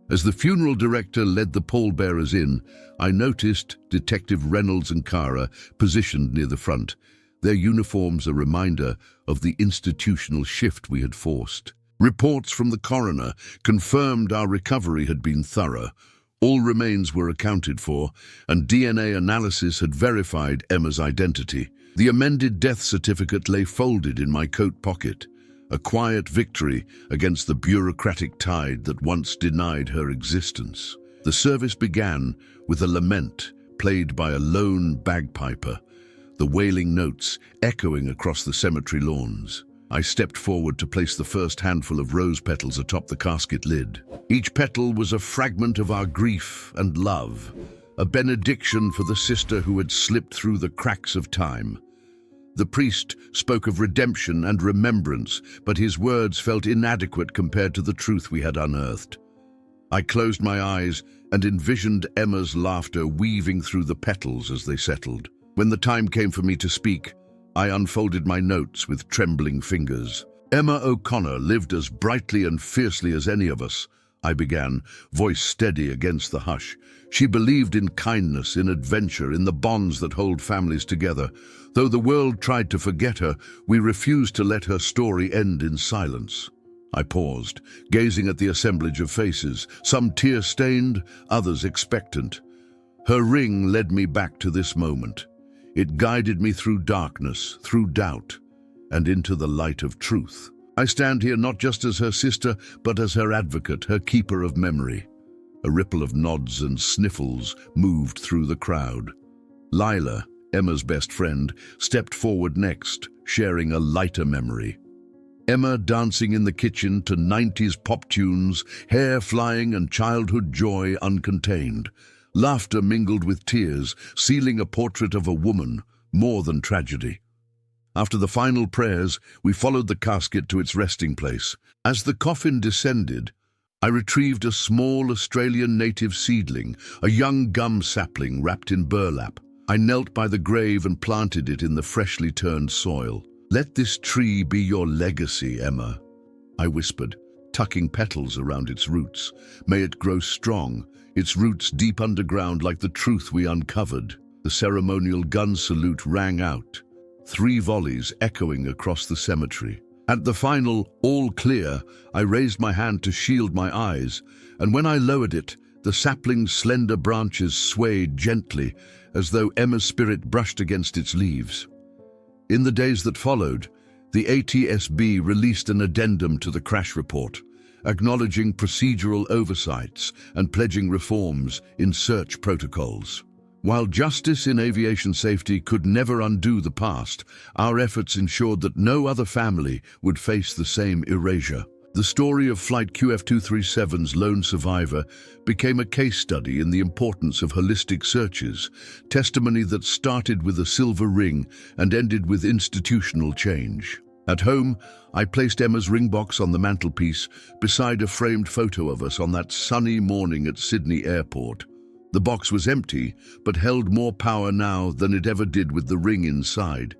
As the funeral director led the pallbearers in, I noticed Detective Reynolds and Cara positioned near the front, their uniforms a reminder of the institutional shift we had forced. Reports from the coroner confirmed our recovery had been thorough. All remains were accounted for, and DNA analysis had verified Emma's identity. The amended death certificate lay folded in my coat pocket, a quiet victory against the bureaucratic tide that once denied her existence. The service began with a lament played by a lone bagpiper, the wailing notes echoing across the cemetery lawns. I stepped forward to place the first handful of rose petals atop the casket lid. Each petal was a fragment of our grief and love, a benediction for the sister who had slipped through the cracks of time. The priest spoke of redemption and remembrance, but his words felt inadequate compared to the truth we had unearthed. I closed my eyes and envisioned Emma's laughter weaving through the petals as they settled. When the time came for me to speak, I unfolded my notes with trembling fingers. "Emma O'Connor lived as brightly and fiercely as any of us," I began, voice steady against the hush. "She believed in kindness, in adventure, in the bonds that hold families together. Though the world tried to forget her, we refused to let her story end in silence." I paused, gazing at the assemblage of faces, some tear-stained, others expectant. Her ring led me back to this moment. It guided me through darkness, through doubt, and into the light of truth. I stand here not just as her sister, but as her advocate, her keeper of memory. A ripple of nods and sniffles moved through the crowd. Lila, Emma's best friend, stepped forward next, sharing a lighter memory. Emma dancing in the kitchen to 90s pop tunes, hair flying and childhood joy uncontained. Laughter mingled with tears, sealing a portrait of a woman, more than tragedy. After the final prayers, we followed the casket to its resting place. As the coffin descended, I retrieved a small Australian native seedling, a young gum sapling wrapped in burlap. I knelt by the grave and planted it in the freshly turned soil. "Let this tree be your legacy, Emma," I whispered, tucking petals around its roots. "May it grow strong, its roots deep underground like the truth we uncovered." The ceremonial gun salute rang out, 3 volleys echoing across the cemetery. At the final, "all clear," I raised my hand to shield my eyes, and when I lowered it, the sapling's slender branches swayed gently, as though Emma's spirit brushed against its leaves. In the days that followed, the ATSB released an addendum to the crash report, acknowledging procedural oversights and pledging reforms in search protocols. While justice in aviation safety could never undo the past, our efforts ensured that no other family would face the same erasure. The story of Flight QF237's lone survivor became a case study in the importance of holistic searches, testimony that started with a silver ring and ended with institutional change. At home, I placed Emma's ring box on the mantelpiece beside a framed photo of us on that sunny morning at Sydney Airport. The box was empty, but held more power now than it ever did with the ring inside.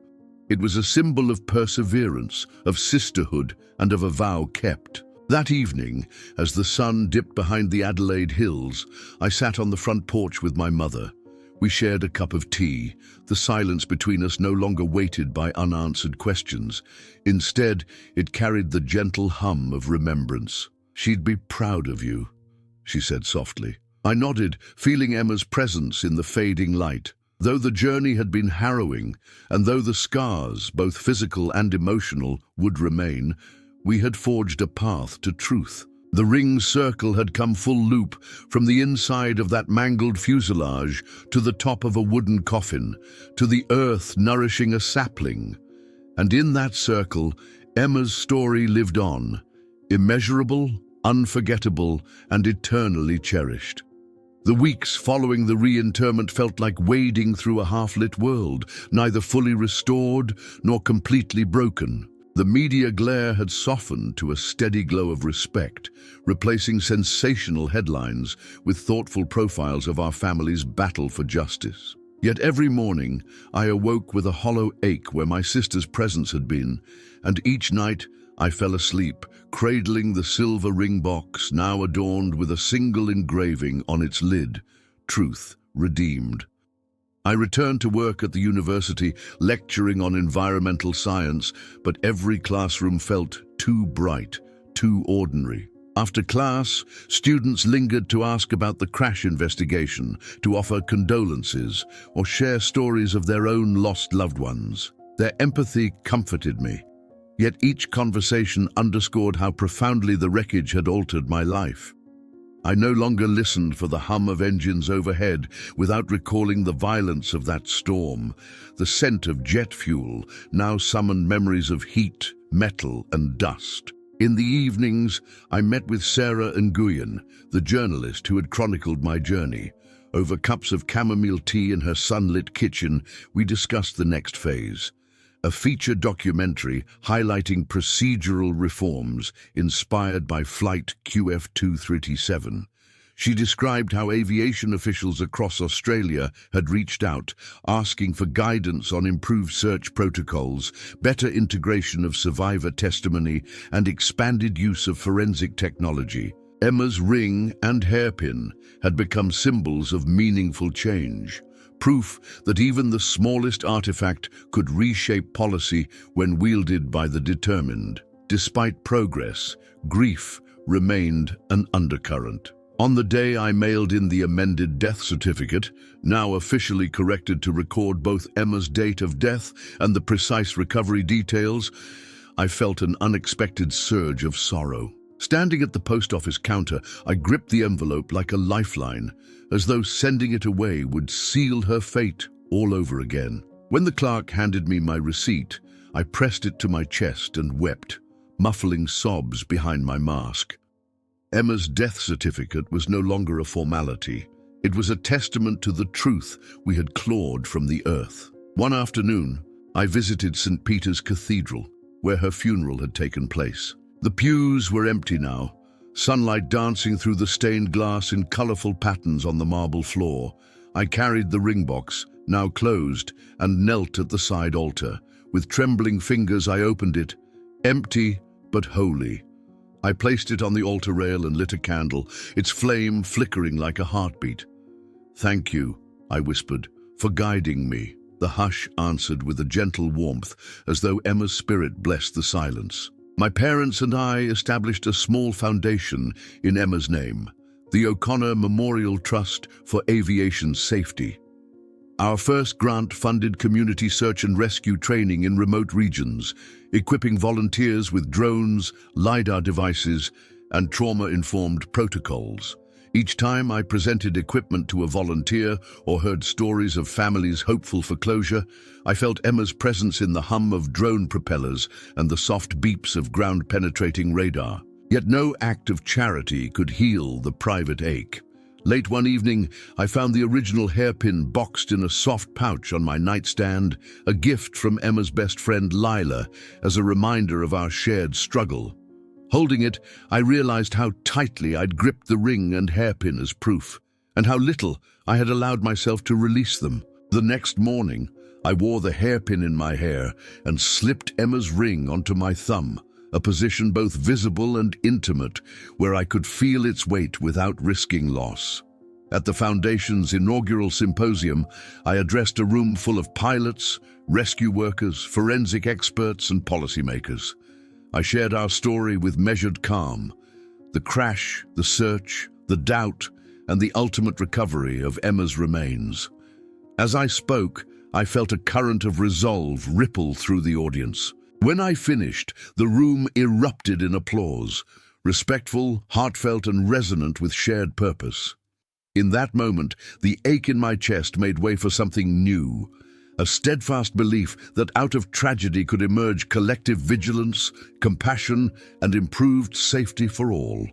It was a symbol of perseverance, of sisterhood, and of a vow kept. That evening, as the sun dipped behind the Adelaide hills, I sat on the front porch with my mother. We shared a cup of tea, the silence between us no longer weighted by unanswered questions. Instead, it carried the gentle hum of remembrance. "She'd be proud of you," she said softly. I nodded, feeling Emma's presence in the fading light. Though the journey had been harrowing, and though the scars, both physical and emotional, would remain, we had forged a path to truth. The ring's circle had come full loop, from the inside of that mangled fuselage to the top of a wooden coffin, to the earth nourishing a sapling. And in that circle, Emma's story lived on, immeasurable, unforgettable, and eternally cherished. The weeks following the reinterment felt like wading through a half-lit world, neither fully restored nor completely broken. The media glare had softened to a steady glow of respect, replacing sensational headlines with thoughtful profiles of our family's battle for justice. Yet every morning, I awoke with a hollow ache where my sister's presence had been, and each night I fell asleep, cradling the silver ring box, now adorned with a single engraving on its lid, "Truth Redeemed." I returned to work at the university, lecturing on environmental science, but every classroom felt too bright, too ordinary. After class, students lingered to ask about the crash investigation, to offer condolences, or share stories of their own lost loved ones. Their empathy comforted me. Yet each conversation underscored how profoundly the wreckage had altered my life. I no longer listened for the hum of engines overhead without recalling the violence of that storm. The scent of jet fuel now summoned memories of heat, metal, and dust. In the evenings, I met with Sarah Nguyen, the journalist who had chronicled my journey. Over cups of chamomile tea in her sunlit kitchen, we discussed the next phase. A feature documentary highlighting procedural reforms inspired by Flight QF237. She described how aviation officials across Australia had reached out, asking for guidance on improved search protocols, better integration of survivor testimony, and expanded use of forensic technology. Emma's ring and hairpin had become symbols of meaningful change. Proof that even the smallest artifact could reshape policy when wielded by the determined. Despite progress, grief remained an undercurrent. On the day I mailed in the amended death certificate, now officially corrected to record both Emma's date of death and the precise recovery details, I felt an unexpected surge of sorrow. Standing at the post office counter, I gripped the envelope like a lifeline, as though sending it away would seal her fate all over again. When the clerk handed me my receipt, I pressed it to my chest and wept, muffling sobs behind my mask. Emma's death certificate was no longer a formality. It was a testament to the truth we had clawed from the earth. One afternoon, I visited St. Peter's Cathedral, where her funeral had taken place. The pews were empty now, sunlight dancing through the stained glass in colorful patterns on the marble floor. I carried the ring box, now closed, and knelt at the side altar. With trembling fingers I opened it, empty but holy. I placed it on the altar rail and lit a candle, its flame flickering like a heartbeat. "Thank you," I whispered, "for guiding me." The hush answered with a gentle warmth, as though Emma's spirit blessed the silence. My parents and I established a small foundation in Emma's name, the O'Connor Memorial Trust for Aviation Safety. Our first grant funded community search and rescue training in remote regions, equipping volunteers with drones, LiDAR devices, and trauma-informed protocols. Each time I presented equipment to a volunteer or heard stories of families hopeful for closure, I felt Emma's presence in the hum of drone propellers and the soft beeps of ground-penetrating radar. Yet no act of charity could heal the private ache. Late one evening, I found the original hairpin boxed in a soft pouch on my nightstand, a gift from Emma's best friend Lila, as a reminder of our shared struggle. Holding it, I realized how tightly I'd gripped the ring and hairpin as proof, and how little I had allowed myself to release them. The next morning, I wore the hairpin in my hair and slipped Emma's ring onto my thumb, a position both visible and intimate, where I could feel its weight without risking loss. At the Foundation's inaugural symposium, I addressed a room full of pilots, rescue workers, forensic experts, and policymakers. I shared our story with measured calm, the crash, the search, the doubt, and the ultimate recovery of Emma's remains. As I spoke, I felt a current of resolve ripple through the audience. When I finished, the room erupted in applause, respectful, heartfelt, and resonant with shared purpose. In that moment, the ache in my chest made way for something new, a steadfast belief that out of tragedy could emerge collective vigilance, compassion, and improved safety for all.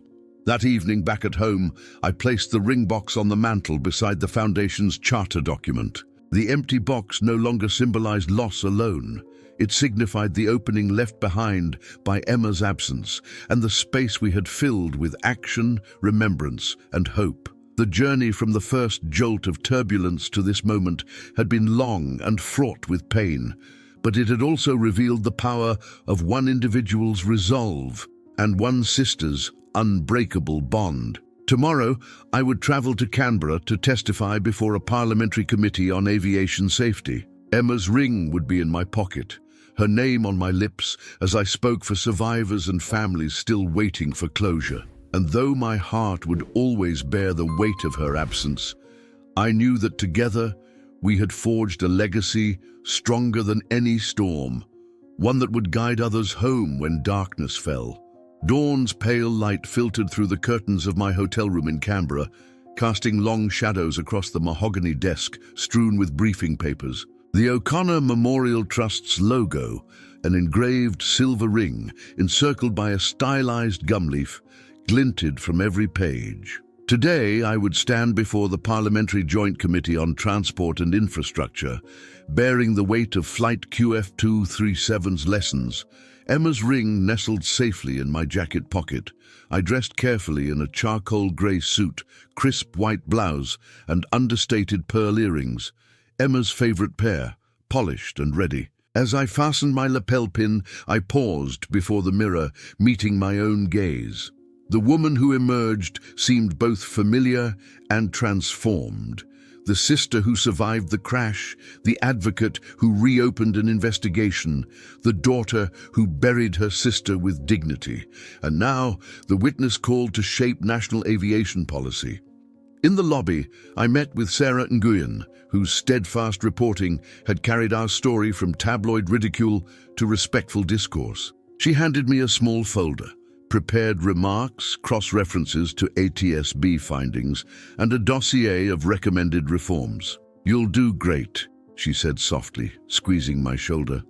That evening back at home, I placed the ring box on the mantel beside the Foundation's charter document. The empty box no longer symbolized loss alone. It signified the opening left behind by Emma's absence and the space we had filled with action, remembrance, and hope. The journey from the first jolt of turbulence to this moment had been long and fraught with pain, but it had also revealed the power of one individual's resolve and one sister's unbreakable bond. Tomorrow, I would travel to Canberra to testify before a parliamentary committee on aviation safety. Emma's ring would be in my pocket, her name on my lips as I spoke for survivors and families still waiting for closure. And though my heart would always bear the weight of her absence, I knew that together we had forged a legacy stronger than any storm, one that would guide others home when darkness fell. Dawn's pale light filtered through the curtains of my hotel room in Canberra, casting long shadows across the mahogany desk strewn with briefing papers. The O'Connor Memorial Trust's logo, an engraved silver ring encircled by a stylized gum leaf, glinted from every page. Today, I would stand before the Parliamentary Joint Committee on Transport and Infrastructure, bearing the weight of Flight QF237's lessons. Emma's ring nestled safely in my jacket pocket. I dressed carefully in a charcoal grey suit, crisp white blouse, and understated pearl earrings, Emma's favorite pair, polished and ready. As I fastened my lapel pin, I paused before the mirror, meeting my own gaze. The woman who emerged seemed both familiar and transformed. The sister who survived the crash, the advocate who reopened an investigation, the daughter who buried her sister with dignity, and now the witness called to shape national aviation policy. In the lobby, I met with Sarah Nguyen, whose steadfast reporting had carried our story from tabloid ridicule to respectful discourse. She handed me a small folder, prepared remarks, cross-references to ATSB findings, and a dossier of recommended reforms. "You'll do great," she said softly, squeezing my shoulder.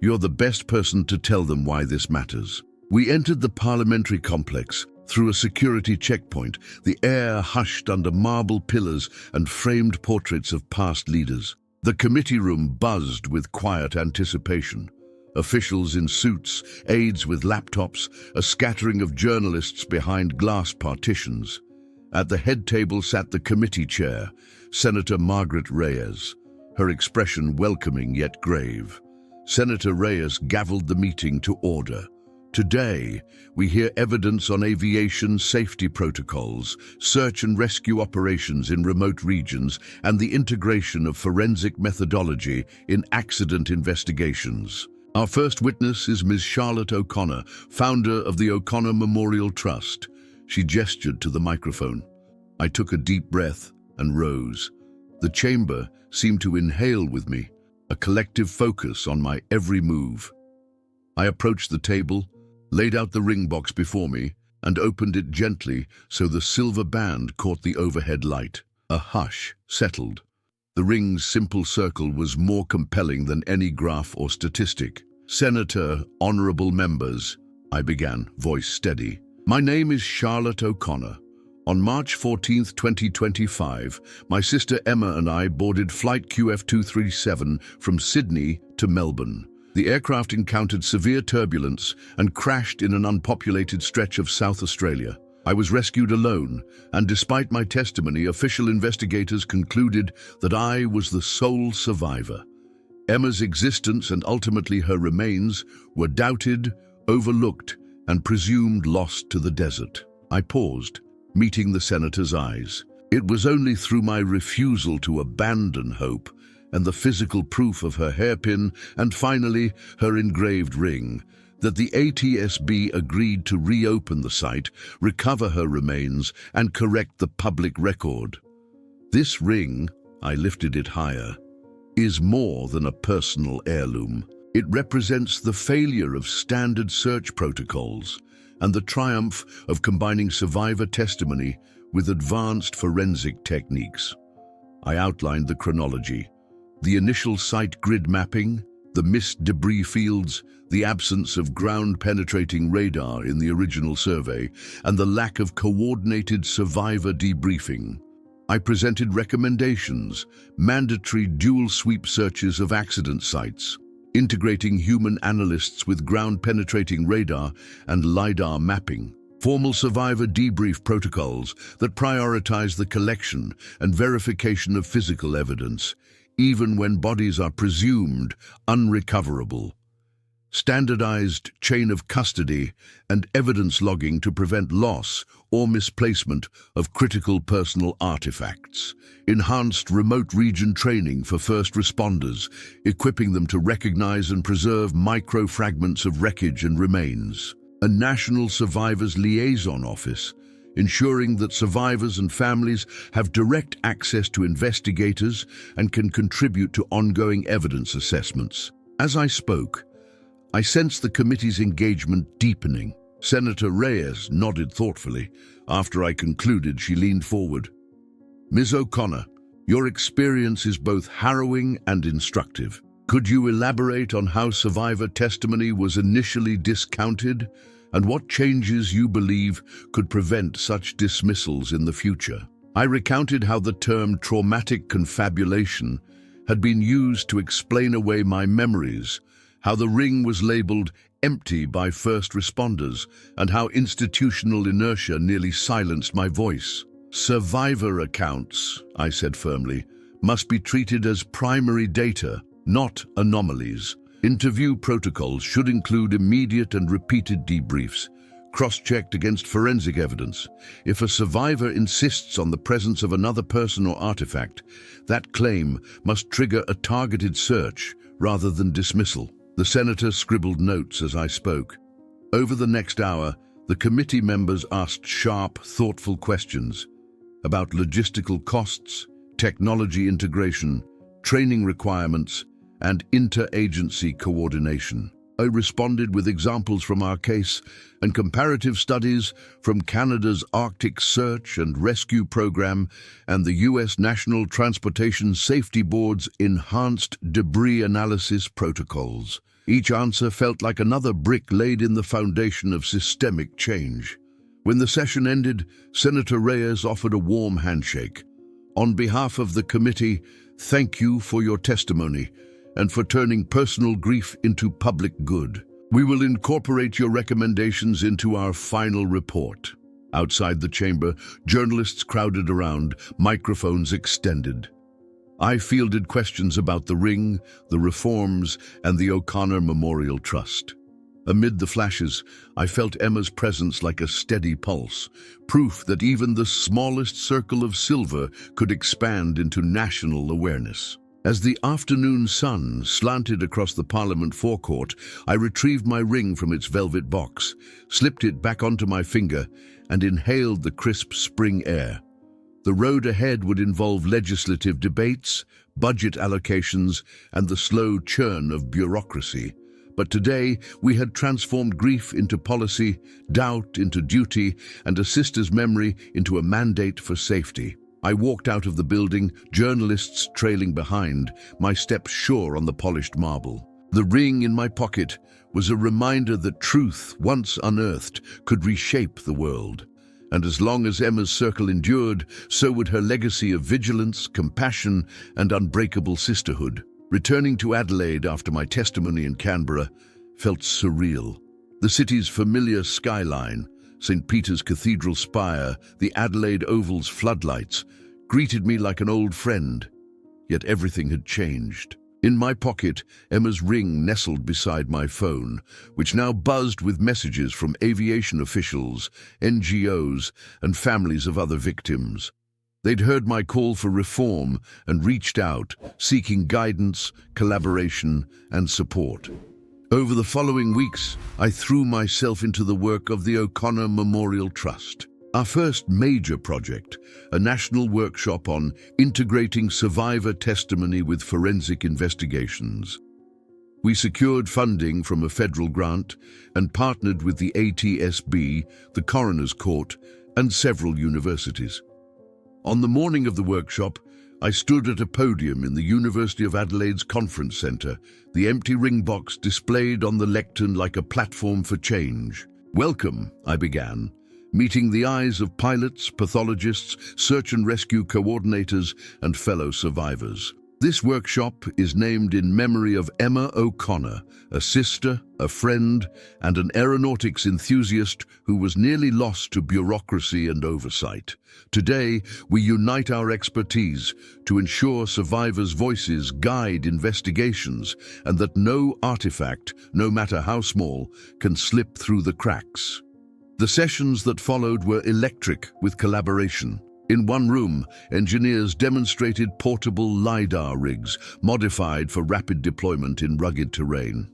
"You're the best person to tell them why this matters." We entered the parliamentary complex. Through a security checkpoint, the air hushed under marble pillars and framed portraits of past leaders. The committee room buzzed with quiet anticipation. Officials in suits, aides with laptops, a scattering of journalists behind glass partitions. At the head table sat the committee chair, Senator Margaret Reyes, her expression welcoming yet grave. Senator Reyes gavelled the meeting to order. Today, we hear evidence on aviation safety protocols, search and rescue operations in remote regions, and the integration of forensic methodology in accident investigations. Our first witness is Ms. Charlotte O'Connor, founder of the O'Connor Memorial Trust. She gestured to the microphone. I took a deep breath and rose. The chamber seemed to inhale with me, a collective focus on my every move. I approached the table, laid out the ring box before me, and opened it gently so the silver band caught the overhead light. A hush settled. The ring's simple circle was more compelling than any graph or statistic. "Senator, honorable members," I began, voice steady. "My name is Charlotte O'Connor. On March 14, 2025, my sister Emma and I boarded Flight QF237 from Sydney to Melbourne. The aircraft encountered severe turbulence and crashed in an unpopulated stretch of South Australia. I was rescued alone, and despite my testimony, official investigators concluded that I was the sole survivor. Emma's existence and ultimately her remains were doubted, overlooked, and presumed lost to the desert." I paused, meeting the senator's eyes. It was only through my refusal to abandon hope and the physical proof of her hairpin and finally her engraved ring that the ATSB agreed to reopen the site, recover her remains, and correct the public record. This ring, I lifted it higher, is more than a personal heirloom. It represents the failure of standard search protocols and the triumph of combining survivor testimony with advanced forensic techniques. I outlined the chronology: the initial site grid mapping, the missed debris fields, the absence of ground-penetrating radar in the original survey, and the lack of coordinated survivor debriefing. I presented recommendations: mandatory dual-sweep searches of accident sites, integrating human analysts with ground-penetrating radar and LiDAR mapping, formal survivor debrief protocols that prioritize the collection and verification of physical evidence, even when bodies are presumed unrecoverable, standardized chain of custody and evidence logging to prevent loss or misplacement of critical personal artifacts, enhanced remote region training for first responders, equipping them to recognize and preserve micro-fragments of wreckage and remains, a National Survivors Liaison Office, ensuring that survivors and families have direct access to investigators and can contribute to ongoing evidence assessments. As I spoke, I sensed the committee's engagement deepening. Senator Reyes nodded thoughtfully. After I concluded, she leaned forward. "Ms. O'Connor, your experience is both harrowing and instructive. Could you elaborate on how survivor testimony was initially discounted and what changes you believe could prevent such dismissals in the future?" I recounted how the term traumatic confabulation had been used to explain away my memories, how the ring was labeled empty by first responders, and how institutional inertia nearly silenced my voice. "Survivor accounts," I said firmly, "must be treated as primary data, not anomalies. Interview protocols should include immediate and repeated debriefs, cross-checked against forensic evidence. If a survivor insists on the presence of another person or artifact, that claim must trigger a targeted search rather than dismissal." The senator scribbled notes as I spoke. Over the next hour, the committee members asked sharp, thoughtful questions about logistical costs, technology integration, training requirements, and interagency coordination. I responded with examples from our case and comparative studies from Canada's Arctic Search and Rescue Program and the U.S. National Transportation Safety Board's enhanced debris analysis protocols. Each answer felt like another brick laid in the foundation of systemic change. When the session ended, Senator Reyes offered a warm handshake. "On behalf of the committee, thank you for your testimony and for turning personal grief into public good. We will incorporate your recommendations into our final report." Outside the chamber, journalists crowded around, microphones extended. I fielded questions about the ring, the reforms, and the O'Connor Memorial Trust. Amid the flashes, I felt Emma's presence like a steady pulse, proof that even the smallest circle of silver could expand into national awareness. As the afternoon sun slanted across the Parliament forecourt, I retrieved my ring from its velvet box, slipped it back onto my finger, and inhaled the crisp spring air. The road ahead would involve legislative debates, budget allocations, and the slow churn of bureaucracy. But today, we had transformed grief into policy, doubt into duty, and a sister's memory into a mandate for safety. I walked out of the building, journalists trailing behind, my steps sure on the polished marble. The ring in my pocket was a reminder that truth, once unearthed, could reshape the world. And as long as Emma's circle endured, so would her legacy of vigilance, compassion, and unbreakable sisterhood. Returning to Adelaide after my testimony in Canberra felt surreal. The city's familiar skyline, St. Peter's Cathedral spire, the Adelaide Oval's floodlights, greeted me like an old friend. Yet everything had changed. In my pocket, Emma's ring nestled beside my phone, which now buzzed with messages from aviation officials, NGOs, and families of other victims. They'd heard my call for reform and reached out, seeking guidance, collaboration, and support. Over the following weeks, I threw myself into the work of the O'Connor Memorial Trust. Our first major project, a national workshop on integrating survivor testimony with forensic investigations. We secured funding from a federal grant and partnered with the ATSB, the Coroner's Court, and several universities. On the morning of the workshop, I stood at a podium in the University of Adelaide's conference centre, the empty ring box displayed on the lectern like a platform for change. "Welcome," I began, meeting the eyes of pilots, pathologists, search and rescue coordinators, and fellow survivors. This workshop is named in memory of Emma O'Connor, a sister, a friend, and an aeronautics enthusiast who was nearly lost to bureaucracy and oversight. Today, we unite our expertise to ensure survivors' voices guide investigations and that no artifact, no matter how small, can slip through the cracks. The sessions that followed were electric with collaboration. In one room, engineers demonstrated portable LiDAR rigs modified for rapid deployment in rugged terrain.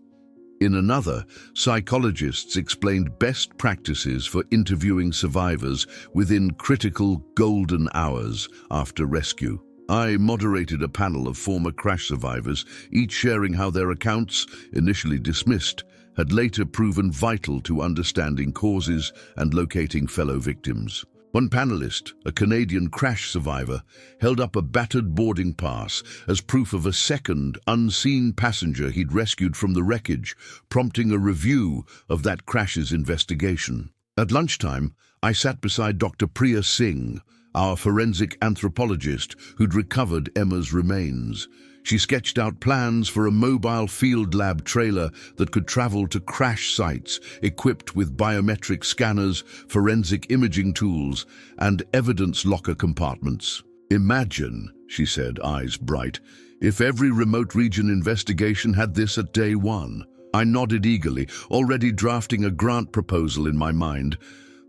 In another, psychologists explained best practices for interviewing survivors within critical golden hours after rescue. I moderated a panel of former crash survivors, each sharing how their accounts, initially dismissed, had later proven vital to understanding causes and locating fellow victims. One panelist, a Canadian crash survivor, held up a battered boarding pass as proof of a second, unseen passenger he'd rescued from the wreckage, prompting a review of that crash's investigation. At lunchtime, I sat beside Dr. Priya Singh, our forensic anthropologist who'd recovered Emma's remains. She sketched out plans for a mobile field lab trailer that could travel to crash sites equipped with biometric scanners, forensic imaging tools, and evidence locker compartments. "Imagine," she said, eyes bright, "if every remote region investigation had this at day one." I nodded eagerly, already drafting a grant proposal in my mind.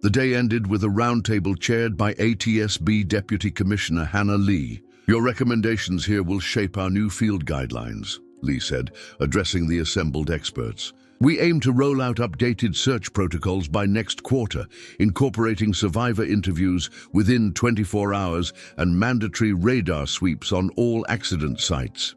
The day ended with a roundtable chaired by ATSB Deputy Commissioner Hannah Lee. "Your recommendations here will shape our new field guidelines," Lee said, addressing the assembled experts. "We aim to roll out updated search protocols by next quarter, incorporating survivor interviews within 24 hours and mandatory radar sweeps on all accident sites."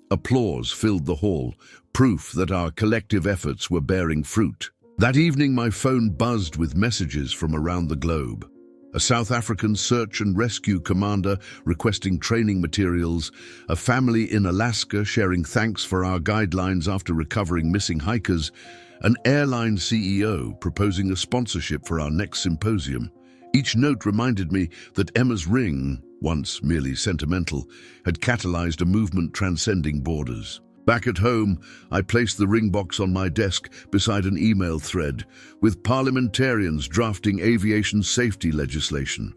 Applause filled the hall, proof that our collective efforts were bearing fruit. That evening, my phone buzzed with messages from around the globe. A South African search and rescue commander requesting training materials, a family in Alaska sharing thanks for our guidelines after recovering missing hikers, an airline CEO proposing a sponsorship for our next symposium. Each note reminded me that Emma's ring, once merely sentimental, had catalyzed a movement transcending borders. Back at home, I placed the ring box on my desk beside an email thread, with parliamentarians drafting aviation safety legislation.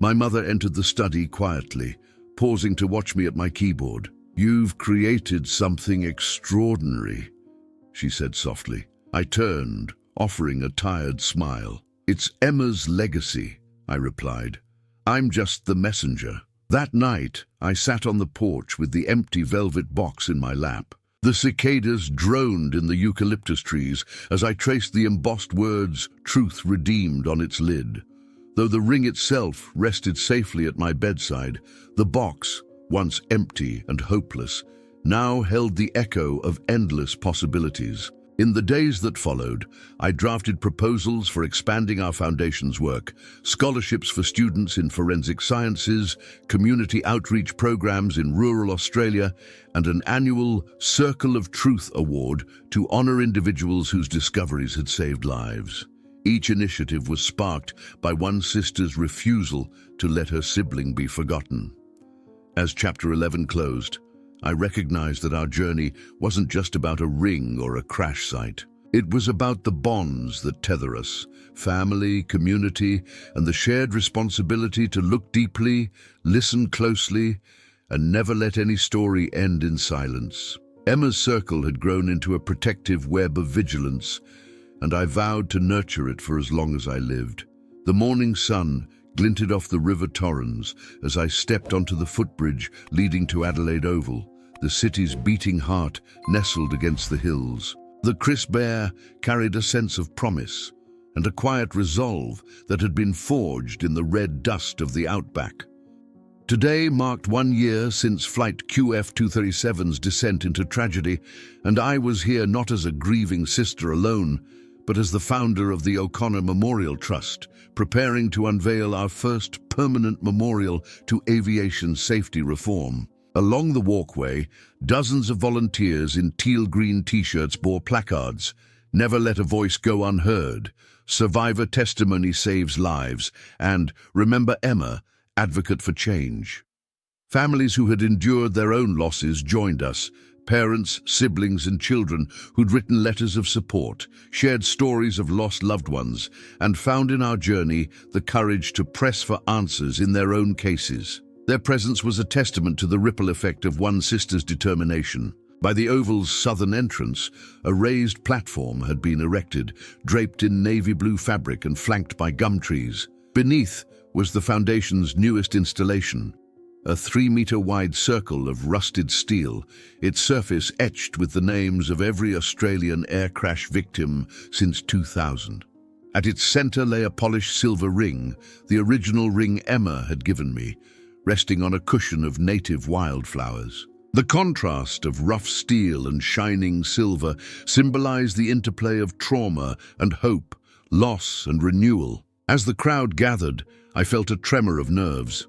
My mother entered the study quietly, pausing to watch me at my keyboard. "You've created something extraordinary," she said softly. I turned, offering a tired smile. "It's Emma's legacy," I replied. "I'm just the messenger." That night, I sat on the porch with the empty velvet box in my lap. The cicadas droned in the eucalyptus trees as I traced the embossed words, "Truth Redeemed," on its lid. Though the ring itself rested safely at my bedside, the box, once empty and hopeless, now held the echo of endless possibilities. In the days that followed, I drafted proposals for expanding our foundation's work, scholarships for students in forensic sciences, community outreach programs in rural Australia, and an annual Circle of Truth award to honor individuals whose discoveries had saved lives. Each initiative was sparked by one sister's refusal to let her sibling be forgotten. As Chapter 11 closed, I recognized that our journey wasn't just about a ring or a crash site. It was about the bonds that tether us, family, community, and the shared responsibility to look deeply, listen closely, and never let any story end in silence. Emma's circle had grown into a protective web of vigilance, and I vowed to nurture it for as long as I lived. The morning sun glinted off the River Torrens as I stepped onto the footbridge leading to Adelaide Oval, the city's beating heart nestled against the hills. The crisp air carried a sense of promise and a quiet resolve that had been forged in the red dust of the Outback. Today marked 1 year since Flight QF-237's descent into tragedy, and I was here not as a grieving sister alone, but as the founder of the O'Connor Memorial Trust, preparing to unveil our first permanent memorial to aviation safety reform. Along the walkway, dozens of volunteers in teal-green t-shirts bore placards, "Never let a voice go unheard," "Survivor testimony saves lives," and "Remember Emma, advocate for change." Families who had endured their own losses joined us, parents, siblings, and children who'd written letters of support, shared stories of lost loved ones, and found in our journey the courage to press for answers in their own cases. Their presence was a testament to the ripple effect of one sister's determination. By the Oval's southern entrance, a raised platform had been erected, draped in navy blue fabric and flanked by gum trees. Beneath was the foundation's newest installation, a 3-meter-wide circle of rusted steel, its surface etched with the names of every Australian air crash victim since 2000. At its center lay a polished silver ring, the original ring Emma had given me, resting on a cushion of native wildflowers. The contrast of rough steel and shining silver symbolized the interplay of trauma and hope, loss and renewal. As the crowd gathered, I felt a tremor of nerves.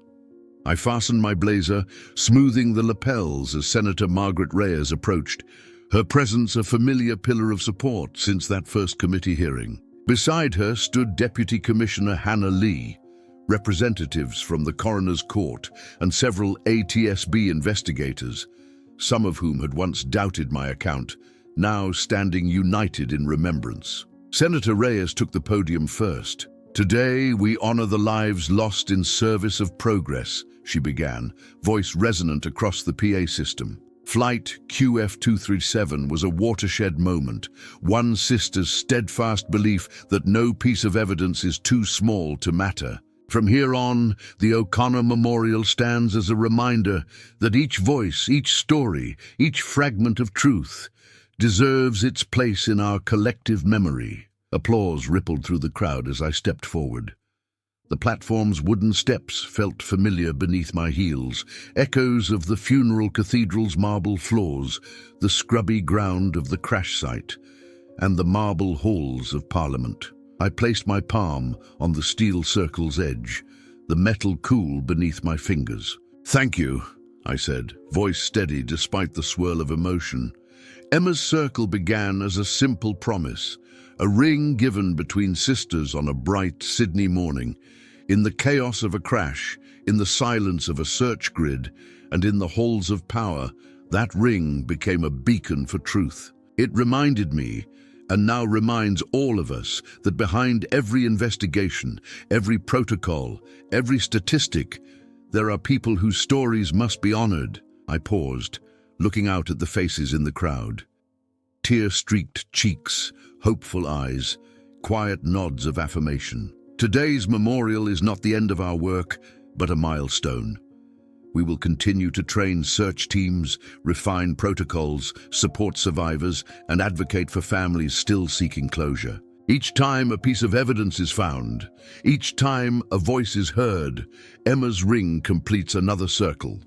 I fastened my blazer, smoothing the lapels as Senator Margaret Reyes approached, her presence a familiar pillar of support since that first committee hearing. Beside her stood Deputy Commissioner Hannah Lee, representatives from the coroner's court, and several ATSB investigators, some of whom had once doubted my account, now standing united in remembrance. Senator Reyes took the podium first. "Today we honor the lives lost in service of progress," she began, voice resonant across the PA system. Flight QF-237 was a watershed moment, one sister's steadfast belief that no piece of evidence is too small to matter. From here on, the O'Connor Memorial stands as a reminder that each voice, each story, each fragment of truth deserves its place in our collective memory. Applause rippled through the crowd as I stepped forward. The platform's wooden steps felt familiar beneath my heels, echoes of the funeral cathedral's marble floors, the scrubby ground of the crash site, and the marble halls of Parliament. I placed my palm on the steel circle's edge, the metal cool beneath my fingers. "Thank you," I said, voice steady despite the swirl of emotion. Emma's circle began as a simple promise, a ring given between sisters on a bright Sydney morning. In the chaos of a crash, in the silence of a search grid, and in the halls of power, that ring became a beacon for truth. It reminded me, and now reminds all of us, that behind every investigation, every protocol, every statistic, there are people whose stories must be honored. I paused, looking out at the faces in the crowd. Tear-streaked cheeks, hopeful eyes, quiet nods of affirmation. Today's memorial is not the end of our work, but a milestone. We will continue to train search teams, refine protocols, support survivors, and advocate for families still seeking closure. Each time a piece of evidence is found, each time a voice is heard, Emma's ring completes another circle,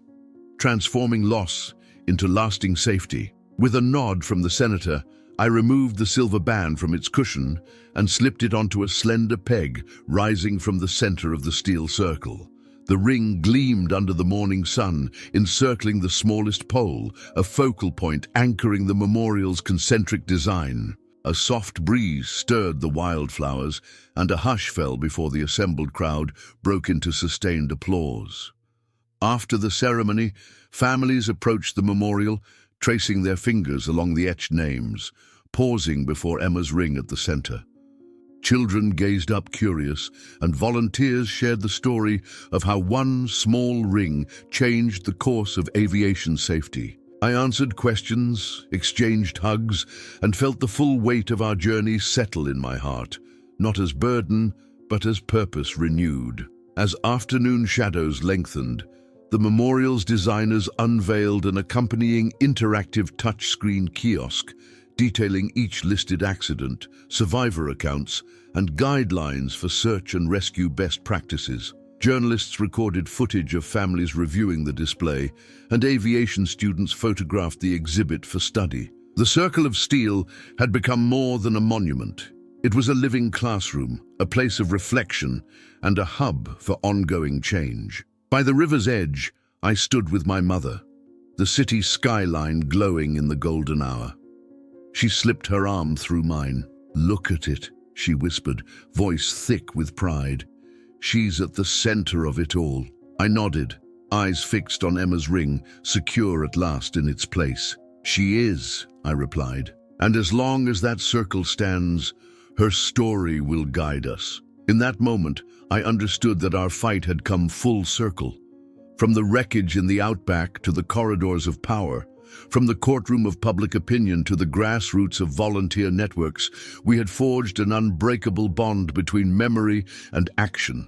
transforming loss into lasting safety. With a nod from the senator, I removed the silver band from its cushion and slipped it onto a slender peg rising from the center of the steel circle. The ring gleamed under the morning sun, encircling the smallest pole, a focal point anchoring the memorial's concentric design. A soft breeze stirred the wildflowers, and a hush fell before the assembled crowd broke into sustained applause. After the ceremony, families approached the memorial, tracing their fingers along the etched names, pausing before Emma's ring at the center. Children gazed up curious, and volunteers shared the story of how one small ring changed the course of aviation safety. I answered questions, exchanged hugs, and felt the full weight of our journey settle in my heart, not as burden, but as purpose renewed. As afternoon shadows lengthened, the memorial's designers unveiled an accompanying interactive touchscreen kiosk detailing each listed accident, survivor accounts, and guidelines for search and rescue best practices. Journalists recorded footage of families reviewing the display, and aviation students photographed the exhibit for study. The Circle of Steel had become more than a monument. It was a living classroom, a place of reflection, and a hub for ongoing change. By the river's edge, I stood with my mother, the city skyline glowing in the golden hour. She slipped her arm through mine. "Look at it," she whispered, voice thick with pride. "She's at the center of it all." I nodded, eyes fixed on Emma's ring, secure at last in its place. "She is," I replied. "And as long as that circle stands, her story will guide us." In that moment, I understood that our fight had come full circle. From the wreckage in the Outback to the corridors of power, from the courtroom of public opinion to the grassroots of volunteer networks, we had forged an unbreakable bond between memory and action.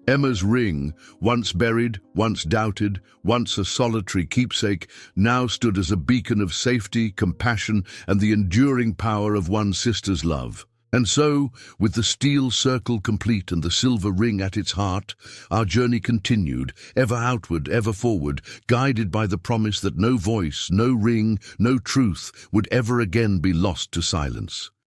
Emma's ring, once buried, once doubted, once a solitary keepsake, now stood as a beacon of safety, compassion, and the enduring power of one sister's love. And so, with the steel circle complete and the silver ring at its heart, our journey continued, ever outward, ever forward, guided by the promise that no voice, no ring, no truth would ever again be lost to silence.